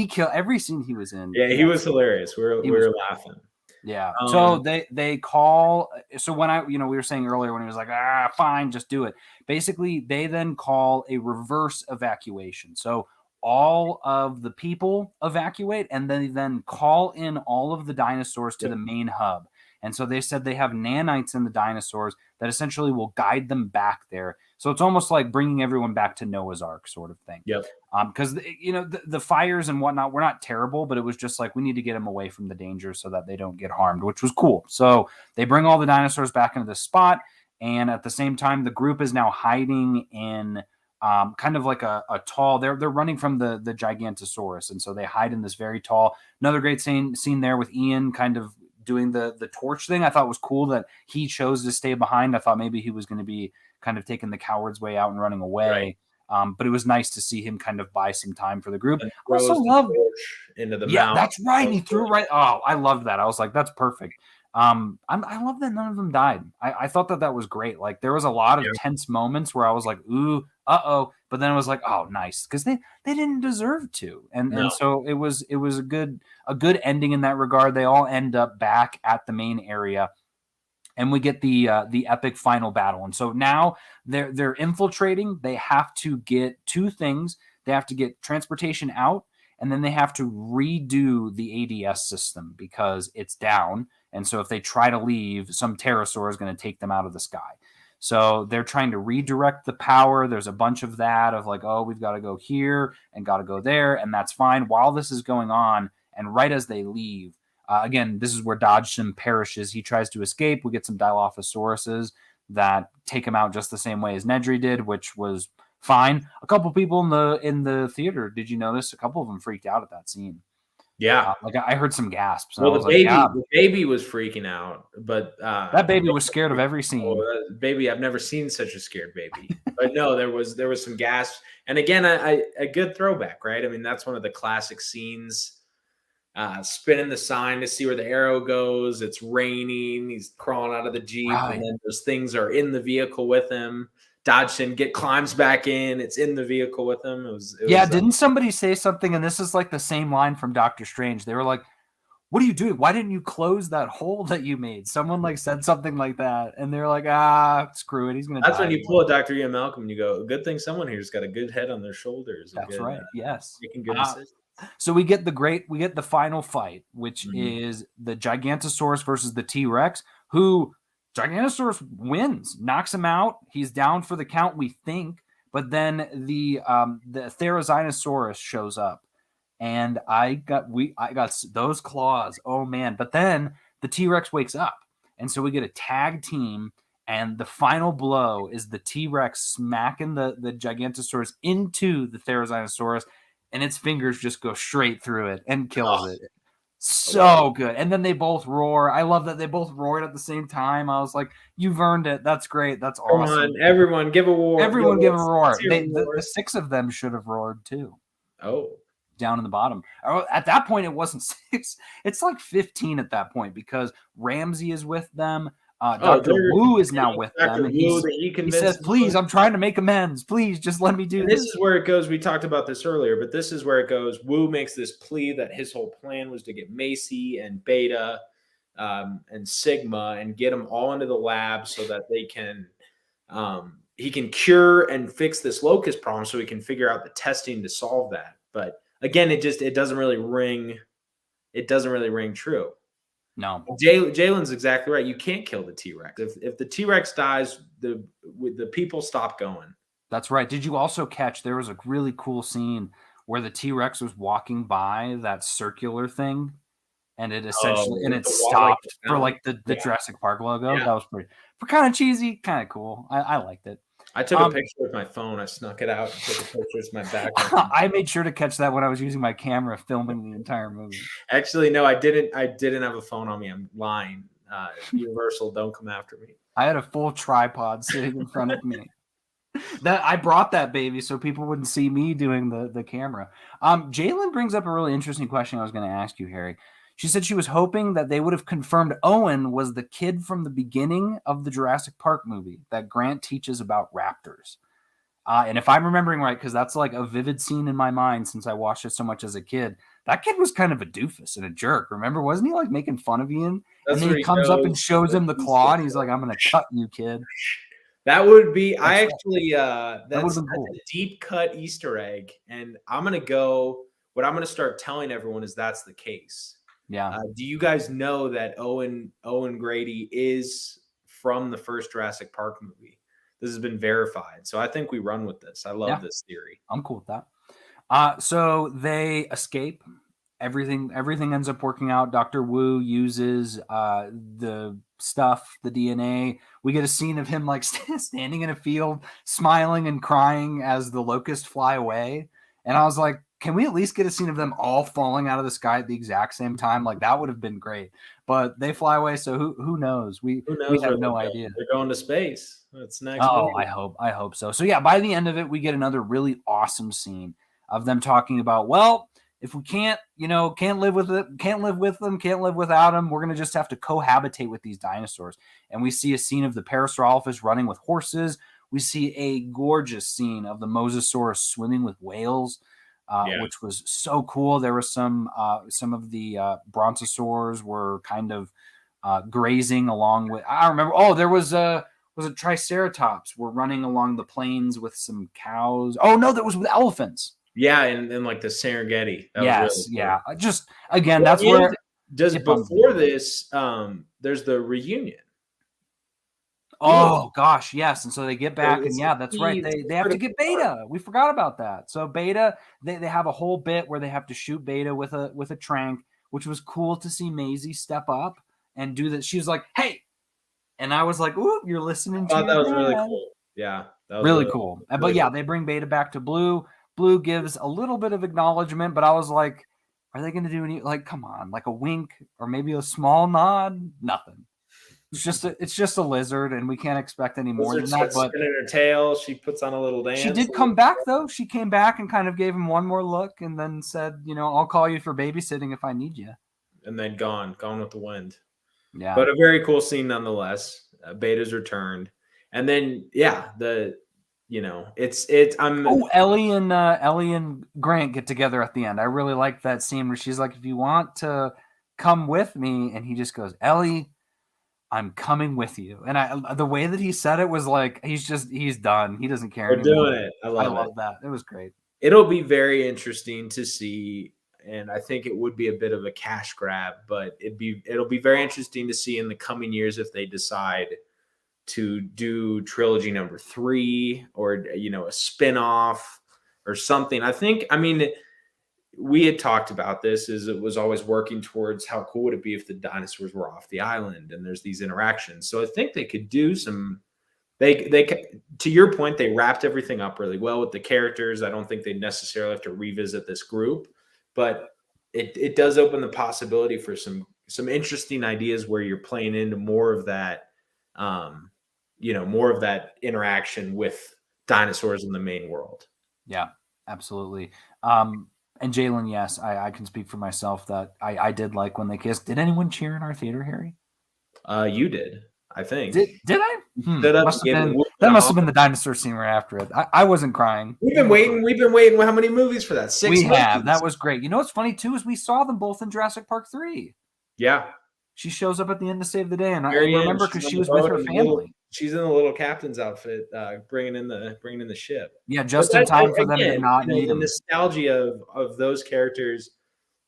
Speaker 1: killed every scene he was in.
Speaker 2: Yeah, he was hilarious. We were laughing.
Speaker 1: Yeah. So they call. So when we were saying earlier when he was like, fine, just do it. Basically, they then call a reverse evacuation. So all of the people evacuate, and they then call in all of the dinosaurs to the main hub. And so they said they have nanites in the dinosaurs that essentially will guide them back there. So it's almost like bringing everyone back to Noah's Ark sort of thing.
Speaker 2: Yep.
Speaker 1: Because the fires and whatnot were not terrible, but it was just like we need to get them away from the danger so that they don't get harmed, which was cool. So they bring all the dinosaurs back into the spot, and at the same time, the group is now hiding in kind of like a tall. They're running from the Gigantosaurus, and so they hide in this very tall. Another great scene there with Ian kind of doing the torch thing. I thought was cool that he chose to stay behind. I thought maybe he was going to be kind of taking the coward's way out and running away. Right. But it was nice to see him kind of buy some time for the group. I also love
Speaker 2: into the mouth.
Speaker 1: That's right. He threw right. Oh, I loved that. I was like, that's perfect. I love that none of them died. I thought that was great. Like there was a lot of tense moments where I was like, ooh, but then it was like, oh, nice, because they didn't deserve to, and so it was a good ending in that regard. They all end up back at the main area, and we get the epic final battle. And so now they're infiltrating. They have to get two things. They have to get transportation out, and then they have to redo the ADS system because it's down. And so if they try to leave, some pterosaur is going to take them out of the sky. So they're trying to redirect the power. There's a bunch of that of like, oh, we've got to go here and got to go there, and that's fine. While this is going on, and right as they leave, again, this is where Dodgson perishes. He tries to escape. We get some Dilophosaurus's that take him out just the same way as Nedry did, which was fine. A couple people in the theater, did you notice? A couple of them freaked out at that scene.
Speaker 2: Yeah.
Speaker 1: Like I heard some gasps. And
Speaker 2: Well,
Speaker 1: I was like, yeah,
Speaker 2: the baby was freaking out, but
Speaker 1: that baby was scared of every scene.
Speaker 2: Baby, I've never seen such a scared baby. But no, there was some gasps, and again, a good throwback, right? I mean, that's one of the classic scenes. Spinning the sign to see where the arrow goes. It's raining. He's crawling out of the Jeep,
Speaker 1: Right.
Speaker 2: and then those things are in the vehicle with him. Dodgson climbs back in. It's in the vehicle with him. It was
Speaker 1: didn't somebody say something? And this is like the same line from Doctor Strange. They were like, "What are you doing? Why didn't you close that hole that you made?" Someone like said something like that, and they're like, screw it. He's gonna.
Speaker 2: That's when you pull a Dr. Ian Malcolm and you go, "Good thing someone here's got a good head on their shoulders."
Speaker 1: That's right. Yes,
Speaker 2: making good decisions.
Speaker 1: So we get the final fight, which is the Gigantosaurus versus the T-Rex, who Gigantosaurus wins, knocks him out. He's down for the count, we think, but then the Therizinosaurus shows up, and I got those claws. Oh man. But then the T-Rex wakes up, and so we get a tag team, and the final blow is the T-Rex smacking the Gigantosaurus into the Therizinosaurus, and its fingers just go straight through it and kills it. So good. And then they both roar. I love that they both roared at the same time. I was like, you've earned it. That's great. That's awesome.
Speaker 2: Come on, everyone, give a roar.
Speaker 1: Everyone give a roar. The six of them should have roared too.
Speaker 2: Oh.
Speaker 1: Down in the bottom. At that point, it wasn't 6. It's like 15 at that point because Ramsey is with them. Dr. Wu is now with them. And he says, please, I'm trying to make amends. Please, just let me do this.
Speaker 2: This is where it goes. We talked about this earlier, but this is where it goes. Wu makes this plea that his whole plan was to get Macy and Beta and Sigma and get them all into the lab so that they can he can cure and fix this locust problem so he can figure out the testing to solve that. But again, it doesn't really ring. It doesn't really ring true.
Speaker 1: No,
Speaker 2: Jalen's exactly right. You can't kill the T-Rex. If the T-Rex dies, the people stop going.
Speaker 1: That's right. Did you also catch there was a really cool scene where the T-Rex was walking by that circular thing, and it essentially it stopped for like the Jurassic Park logo. Yeah. That was pretty kind of cheesy, kind of cool. I liked it.
Speaker 2: I took a picture with my phone. I snuck it out and took a picture of my back.
Speaker 1: I made sure to catch that when I was using my camera filming the entire movie.
Speaker 2: Actually, no, I didn't have a phone on me. I'm lying. Universal, don't come after me.
Speaker 1: I had a full tripod sitting in front of me. That I brought that baby so people wouldn't see me doing the camera. Jalen brings up a really interesting question I was going to ask you, Harry. She said she was hoping that they would have confirmed Owen was the kid from the beginning of the Jurassic Park movie that Grant teaches about raptors. And if I'm remembering right, because that's like a vivid scene in my mind since I watched it so much as a kid, that kid was kind of a doofus and a jerk. Remember, wasn't he like making fun of Ian? And then he comes up and shows him the claw, and he's like, I'm going to cut you, kid.
Speaker 2: That would be, that's a deep cut Easter egg. And what I'm going to start telling everyone is that's the case.
Speaker 1: Yeah.
Speaker 2: Do you guys know that Owen Grady is from the first Jurassic Park movie? This has been verified. So I think we run with this. I love this theory.
Speaker 1: I'm cool with that. So they escape. Everything ends up working out. Dr. Wu uses the stuff, the DNA. We get a scene of him like standing in a field, smiling and crying as the locusts fly away. And I was like, can we at least get a scene of them all falling out of the sky at the exact same time? Like that would have been great. But they fly away, so who knows? We have no idea.
Speaker 2: They're going to space. That's next.
Speaker 1: Oh, movie. I hope so. So yeah, by the end of it, we get another really awesome scene of them talking about, well, if we can't live with them, can't live without them, we're gonna just have to cohabitate with these dinosaurs. And we see a scene of the Parasaurolophus running with horses. We see a gorgeous scene of the Mosasaurus swimming with whales. Which was so cool. There was some of the brontosaurs were kind of grazing along with. I remember. Oh, there was a Triceratops were running along the plains with some cows. Oh no, that was with elephants.
Speaker 2: Yeah, and like the Serengeti. That was really
Speaker 1: Yes,
Speaker 2: cool.
Speaker 1: yeah. Just again,
Speaker 2: Well,
Speaker 1: that's
Speaker 2: and
Speaker 1: where
Speaker 2: does
Speaker 1: it bums me
Speaker 2: before
Speaker 1: out.
Speaker 2: this, there's the reunion. Really?
Speaker 1: Oh gosh, yes. And so they get back, and
Speaker 2: It's a
Speaker 1: yeah, that's right.
Speaker 2: key, it's
Speaker 1: They
Speaker 2: a
Speaker 1: have to
Speaker 2: critical
Speaker 1: get
Speaker 2: part.
Speaker 1: Beta. We forgot about that. So Beta, they have a whole bit where they have to shoot Beta with a trank, which was cool to see Maisie step up and do that. She was like, "Hey," and I was like, "Ooh, you're listening
Speaker 2: I
Speaker 1: to
Speaker 2: thought
Speaker 1: your
Speaker 2: that was really
Speaker 1: dad."
Speaker 2: cool. Yeah, that was
Speaker 1: Really
Speaker 2: really,
Speaker 1: cool. But
Speaker 2: really
Speaker 1: yeah,
Speaker 2: cool.
Speaker 1: they bring Beta back to Blue. Blue gives a little bit of acknowledgement, but I was like, "Are they going to do any like? Come on, like a wink or maybe a small nod? Nothing. It's just a lizard, and we can't expect any more
Speaker 2: Lizard
Speaker 1: than that."
Speaker 2: starts
Speaker 1: But
Speaker 2: spinning her tail. She puts on a little
Speaker 1: she
Speaker 2: dance.
Speaker 1: did come back though. She came back and kind of gave him one more look, and then said, "I'll call you for babysitting if I need you."
Speaker 2: And then gone with the wind.
Speaker 1: Yeah.
Speaker 2: But a very cool scene nonetheless. Beta's returned, and then yeah, it's I'm
Speaker 1: Oh, Ellie and Grant get together at the end. I really liked that scene where she's like, "If you want to come with me," and he just goes, "Ellie, I'm coming with you." And the way that he said it was like he's done. He doesn't care
Speaker 2: we're doing
Speaker 1: anymore.
Speaker 2: it. I
Speaker 1: I
Speaker 2: love it.
Speaker 1: love that. It was great.
Speaker 2: It'll be very interesting to see, and I think it would be a bit of a cash grab, but it'll be very interesting to see in the coming years if they decide to do trilogy number 3 or a spin-off or something. I mean we had talked about this is it was always working towards how cool would it be if the dinosaurs were off the island and there's these interactions. So I think they could do some to your point, they wrapped everything up really well with the characters. I don't think they necessarily have to revisit this group, but it does open the possibility for some interesting ideas where you're playing into more of that, more of that interaction with dinosaurs in the main world.
Speaker 1: Yeah, absolutely. And Jalen, yes, I can speak for myself that I did like when they kissed. Did anyone cheer in our theater, Harry?
Speaker 2: You did, I think.
Speaker 1: Did I?
Speaker 2: Stood up
Speaker 1: Must
Speaker 2: and
Speaker 1: have
Speaker 2: gave it a
Speaker 1: been
Speaker 2: whoop
Speaker 1: that
Speaker 2: and a
Speaker 1: must have
Speaker 2: honk.
Speaker 1: been the dinosaur scene right after it. I wasn't crying.
Speaker 2: We've
Speaker 1: You
Speaker 2: been
Speaker 1: were
Speaker 2: waiting.
Speaker 1: crying.
Speaker 2: We've been waiting. How many movies for that? Six
Speaker 1: We have.
Speaker 2: movies.
Speaker 1: That was great. You know what's funny too is we saw them both in Jurassic Park 3.
Speaker 2: Yeah.
Speaker 1: She shows up at the end to save the day, and I
Speaker 2: Very end,
Speaker 1: remember because
Speaker 2: she's on
Speaker 1: she
Speaker 2: the
Speaker 1: was with
Speaker 2: boat
Speaker 1: her
Speaker 2: and the little.
Speaker 1: family.
Speaker 2: She's in the little captain's outfit, bringing in the ship.
Speaker 1: Yeah,
Speaker 2: But
Speaker 1: just in
Speaker 2: that
Speaker 1: time for them to
Speaker 2: again,
Speaker 1: not need
Speaker 2: the
Speaker 1: him.
Speaker 2: nostalgia of those characters,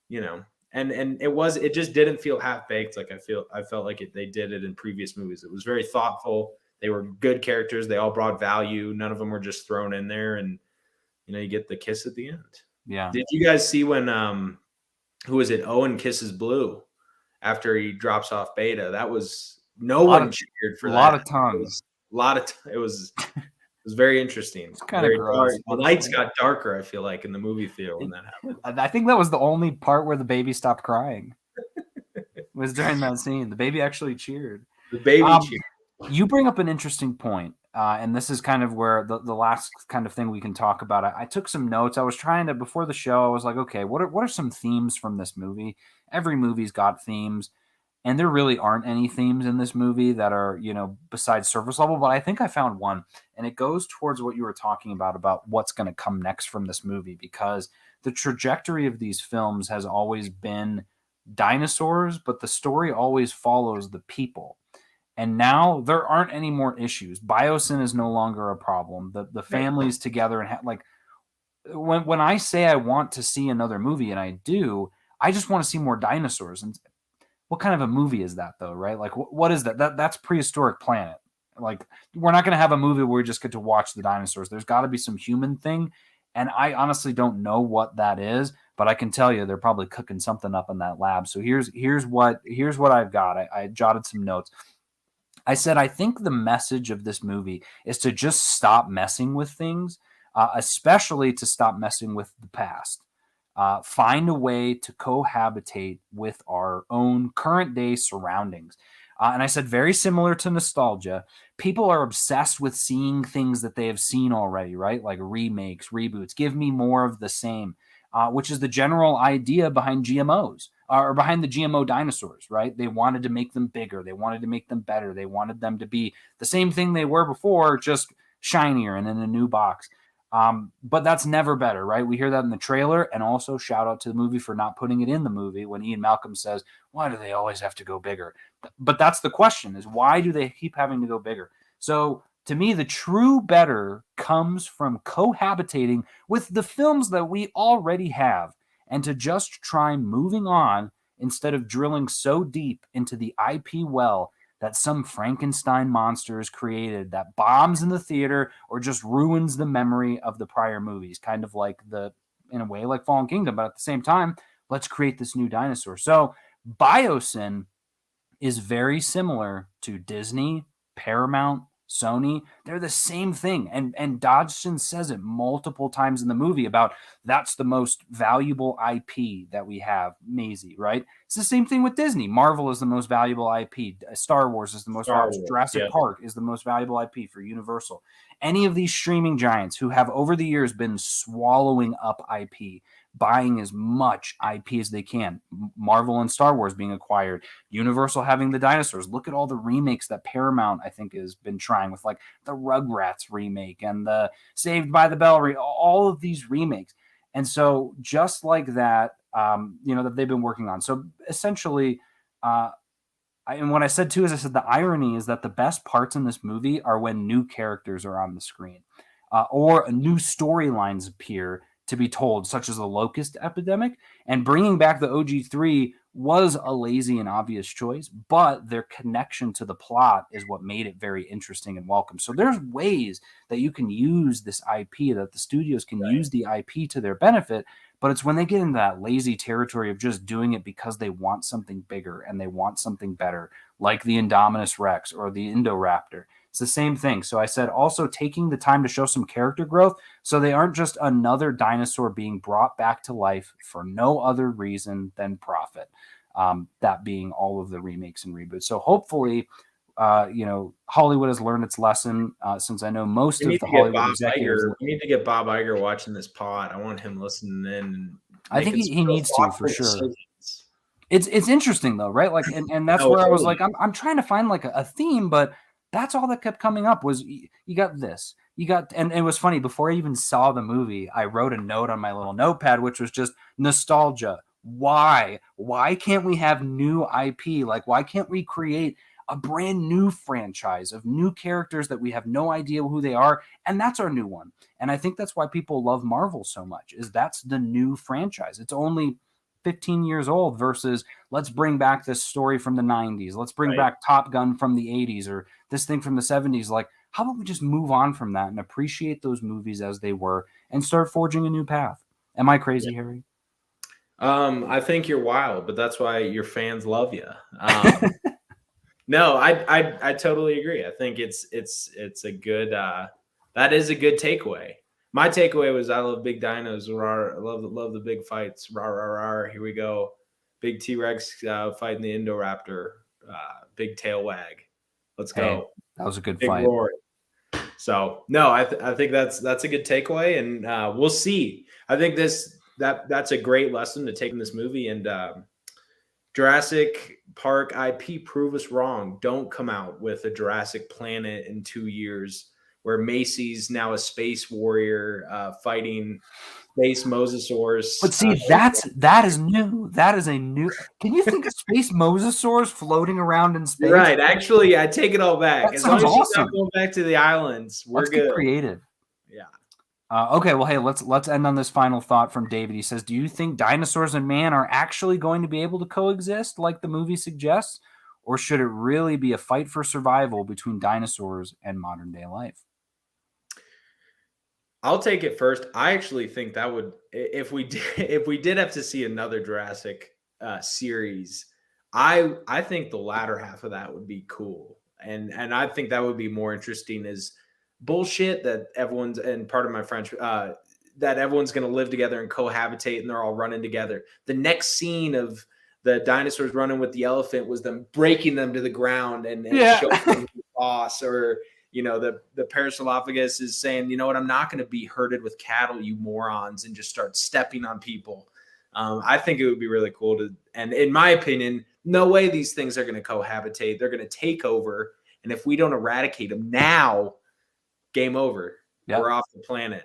Speaker 2: and it just didn't feel half baked. Like I felt like they did it in previous movies. It was very thoughtful. They were good characters. They all brought value. None of them were just thrown in there, and you get the kiss at the end.
Speaker 1: Yeah,
Speaker 2: Did you guys see when who was it? Owen kisses Blue after he drops off Beta. That was no
Speaker 1: a lot
Speaker 2: one
Speaker 1: of
Speaker 2: cheered for
Speaker 1: lot
Speaker 2: that.
Speaker 1: of tongue.
Speaker 2: It was a lot of. It was very interesting.
Speaker 1: It's kind of
Speaker 2: Very dark.
Speaker 1: gross,
Speaker 2: The lights
Speaker 1: honestly.
Speaker 2: got darker. I feel like in the movie theater when that happened.
Speaker 1: I think that was the only part where the baby stopped crying. Was during that scene. The baby actually cheered.
Speaker 2: The baby
Speaker 1: Um,
Speaker 2: cheer.
Speaker 1: you bring up an interesting point, and this is kind of where the last kind of thing we can talk about. I took some notes. I was trying to before the show. I was like, okay, what are some themes from this movie? Every movie's got themes, and there really aren't any themes in this movie that are besides surface level. But I think I found one, and it goes towards what you were talking about what's going to come next from this movie, because the trajectory of these films has always been dinosaurs, but the story always follows the people. And now there aren't any more issues. Biosyn is no longer a problem. The
Speaker 2: Right.
Speaker 1: families together and like when I say I want to see another movie, and I do, I just want to see more dinosaurs. And what kind of a movie is that though, right? Like what is that? That's Prehistoric Planet. Like we're not going to have a movie where we just get to watch the dinosaurs. There's got to be some human thing, and I honestly don't know what that is, but I can tell you they're probably cooking something up in that lab. So here's what I've got. I jotted some notes. I said, I think the message of this movie is to just stop messing with things, especially to stop messing with the past. Find a way to cohabitate with our own current day surroundings. And I said, very similar to nostalgia, people are obsessed with seeing things that they have seen already, right? Like remakes, reboots. Give me more of the same, which is the general idea behind GMOs or behind the GMO dinosaurs, right? They wanted to make them bigger. They wanted to make them better. They wanted them to be the same thing they were before, just shinier and in a new box. But that's never better, right? We hear that in the trailer, and also shout out to the movie for not putting it in the movie when Ian Malcolm says, why do they always have to go bigger? But that's the question, is why do they keep having to go bigger? So To me, the true better comes from cohabitating with the films that we already have and to just try moving on instead of drilling so deep into the IP well that some Frankenstein monster is created that bombs in the theater or just ruins the memory of the prior movies, kind of like in a way, like Fallen Kingdom, but at the same time, let's create this new dinosaur. So, Biosyn is very similar to Disney, Paramount, Sony. They're the same thing. And Dodgson says it multiple times in the movie about that's the most valuable IP that we have, Maisie, right? It's the same thing with Disney. Marvel is the most valuable IP. Star Wars is the most
Speaker 2: Star
Speaker 1: valuable.
Speaker 2: Wars.
Speaker 1: Jurassic
Speaker 2: Yeah.
Speaker 1: Park is the most valuable IP for Universal. Any of these streaming giants who have over the years been swallowing up IP, buying as much IP as they can. Marvel and Star Wars being acquired, Universal having the dinosaurs. Look at all the remakes that Paramount, I think, has been trying with, like the Rugrats remake and the Saved by the Bell, all of these remakes. And so, just like that, that they've been working on. So essentially, and what I said too is I said the irony is that the best parts in this movie are when new characters are on the screen, or new storylines appear to be told, such as the locust epidemic. And bringing back the OG3 was a lazy and obvious choice, but their connection to the plot is what made it very interesting and welcome. So there's ways that you can use this IP, that the studios can use the IP to their benefit, but it's when they get into that lazy territory of just doing it because they want something bigger and they want something better, like the Indominus Rex or the Indoraptor. It's the same thing. So I said also taking the time to show some character growth so they aren't just another dinosaur being brought back to life for no other reason than profit. That being all of the remakes and reboots. So hopefully, Hollywood has learned its lesson, since I know most
Speaker 2: We
Speaker 1: of
Speaker 2: need
Speaker 1: the
Speaker 2: to get
Speaker 1: Hollywood
Speaker 2: Bob
Speaker 1: executives.
Speaker 2: Iger. We need to get Bob Iger watching this pod. I want him listening in and
Speaker 1: I think
Speaker 2: making some
Speaker 1: he
Speaker 2: real
Speaker 1: needs to, for
Speaker 2: thoughtful
Speaker 1: sure.
Speaker 2: decisions.
Speaker 1: It's interesting though, right? Like, and that's
Speaker 2: No,
Speaker 1: where I was
Speaker 2: totally.
Speaker 1: like, I'm trying to find like a theme, but that's all that kept coming up was you got this, you got, and it was funny before I even saw the movie, I wrote a note on my little notepad, which was just nostalgia. Why can't we have new IP? Like, why can't we create a brand new franchise of new characters that we have no idea who they are? And that's our new one. And I think that's why people love Marvel so much, is that's the new franchise. It's only 15 years old versus let's bring back this story from the 90s. Let's bring
Speaker 2: Right.
Speaker 1: back Top Gun from the 80s or this thing from the 70s. Like, how about we just move on from that and appreciate those movies as they were and start forging a new path? Am I crazy, Harry?
Speaker 2: I think you're wild, but that's why your fans love you. No, I totally agree. I think it's a good that is a good takeaway. My takeaway was I love big dinos. Rawr, I love the big fights. Rawr, rawr, rawr. Here we go. Big T Rex fighting the Indoraptor. Big tail wag. Let's
Speaker 1: Hey,
Speaker 2: go.
Speaker 1: that was a good
Speaker 2: Big
Speaker 1: fight.
Speaker 2: roar. So no, I think that's a good takeaway, and we'll see. I think that's a great lesson to take in this movie, and Jurassic Park IP prove us wrong. Don't come out with a Jurassic Planet in 2 years where Macy's now a space warrior fighting space mosasaurs.
Speaker 1: But see, that is new. That is a new. Can you think of space mosasaurs floating around in
Speaker 2: You're
Speaker 1: space?
Speaker 2: right. Actually, I take it all back.
Speaker 1: That
Speaker 2: As long
Speaker 1: sounds
Speaker 2: as she's not
Speaker 1: awesome.
Speaker 2: going back to the islands, we're
Speaker 1: Let's get
Speaker 2: good.
Speaker 1: creative.
Speaker 2: Yeah.
Speaker 1: Okay, well, hey, let's end on this final thought from David. He says, "Do you think dinosaurs and man are actually going to be able to coexist like the movie suggests, or should it really be a fight for survival between dinosaurs and modern day life?"
Speaker 2: I'll take it first. I actually think that would if we did, if we did have to see another Jurassic series, I think the latter half of that would be cool, and I think that would be more interesting. Is bullshit that everyone's and part of my French that everyone's going to live together and cohabitate and they're all running together. The next scene of the dinosaurs running with the elephant was them breaking them to the ground and
Speaker 1: Yeah.
Speaker 2: showing them the boss or the Parasaurolophus is saying, you know what, I'm not going to be herded with cattle, you morons, and just start stepping on people. I think it would be really cool to, and in my opinion, no way these things are going to cohabitate. They're going to take over. And if we don't eradicate them now, game over.
Speaker 1: Yeah.
Speaker 2: We're off the planet.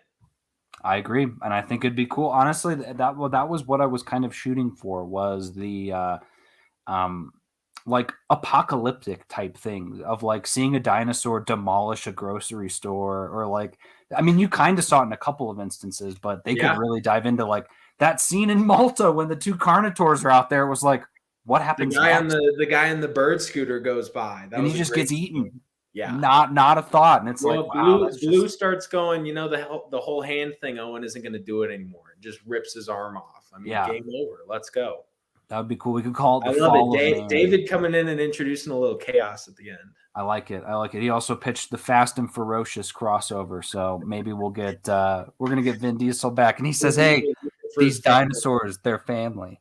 Speaker 1: I agree, and I think it'd be cool. Honestly, that was what I was kind of shooting for was the like apocalyptic type thing of like seeing a dinosaur demolish a grocery store, or like, I mean, you kind of saw it in a couple of instances, but they could
Speaker 2: Yeah.
Speaker 1: really dive into like that scene in Malta when the two carnivores are out there. It was like, what
Speaker 2: The
Speaker 1: happens
Speaker 2: guy on
Speaker 1: next?
Speaker 2: the guy in the bird scooter goes by. That
Speaker 1: And he
Speaker 2: was a
Speaker 1: just
Speaker 2: great
Speaker 1: gets
Speaker 2: scene.
Speaker 1: eaten.
Speaker 2: Yeah.
Speaker 1: Not a thought. And it's like,
Speaker 2: Well,
Speaker 1: wow,
Speaker 2: Blue
Speaker 1: that's
Speaker 2: Blue
Speaker 1: just,
Speaker 2: starts going, the whole hand thing, Owen isn't going to do it anymore. It just rips his arm off. I mean,
Speaker 1: yeah,
Speaker 2: game over. Let's go.
Speaker 1: that would be cool. We could call it
Speaker 2: I
Speaker 1: the
Speaker 2: love it.
Speaker 1: fall of man.
Speaker 2: David coming in and introducing a little chaos at the end.
Speaker 1: I like it. I like it. He also pitched the Fast and Ferocious crossover, so maybe we're gonna get Vin Diesel back, and he says, "Hey,
Speaker 2: For his
Speaker 1: these
Speaker 2: family.
Speaker 1: dinosaurs, they're family."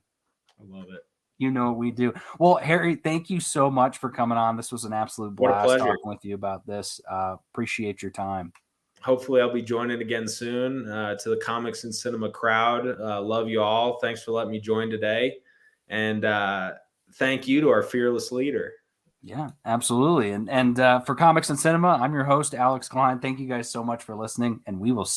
Speaker 2: I love it.
Speaker 1: You know what we do. Well, Harry, thank you so much for coming on. This was an absolute
Speaker 2: What a
Speaker 1: blast
Speaker 2: pleasure.
Speaker 1: talking with you about this. Appreciate your time.
Speaker 2: Hopefully, I'll be joining again soon to the comics and cinema crowd. Love you all. Thanks for letting me join today. And thank you to our fearless leader.
Speaker 1: Yeah, absolutely. And for Comics and Cinema, I'm your host, Alex Klein. Thank you guys so much for listening, and we will see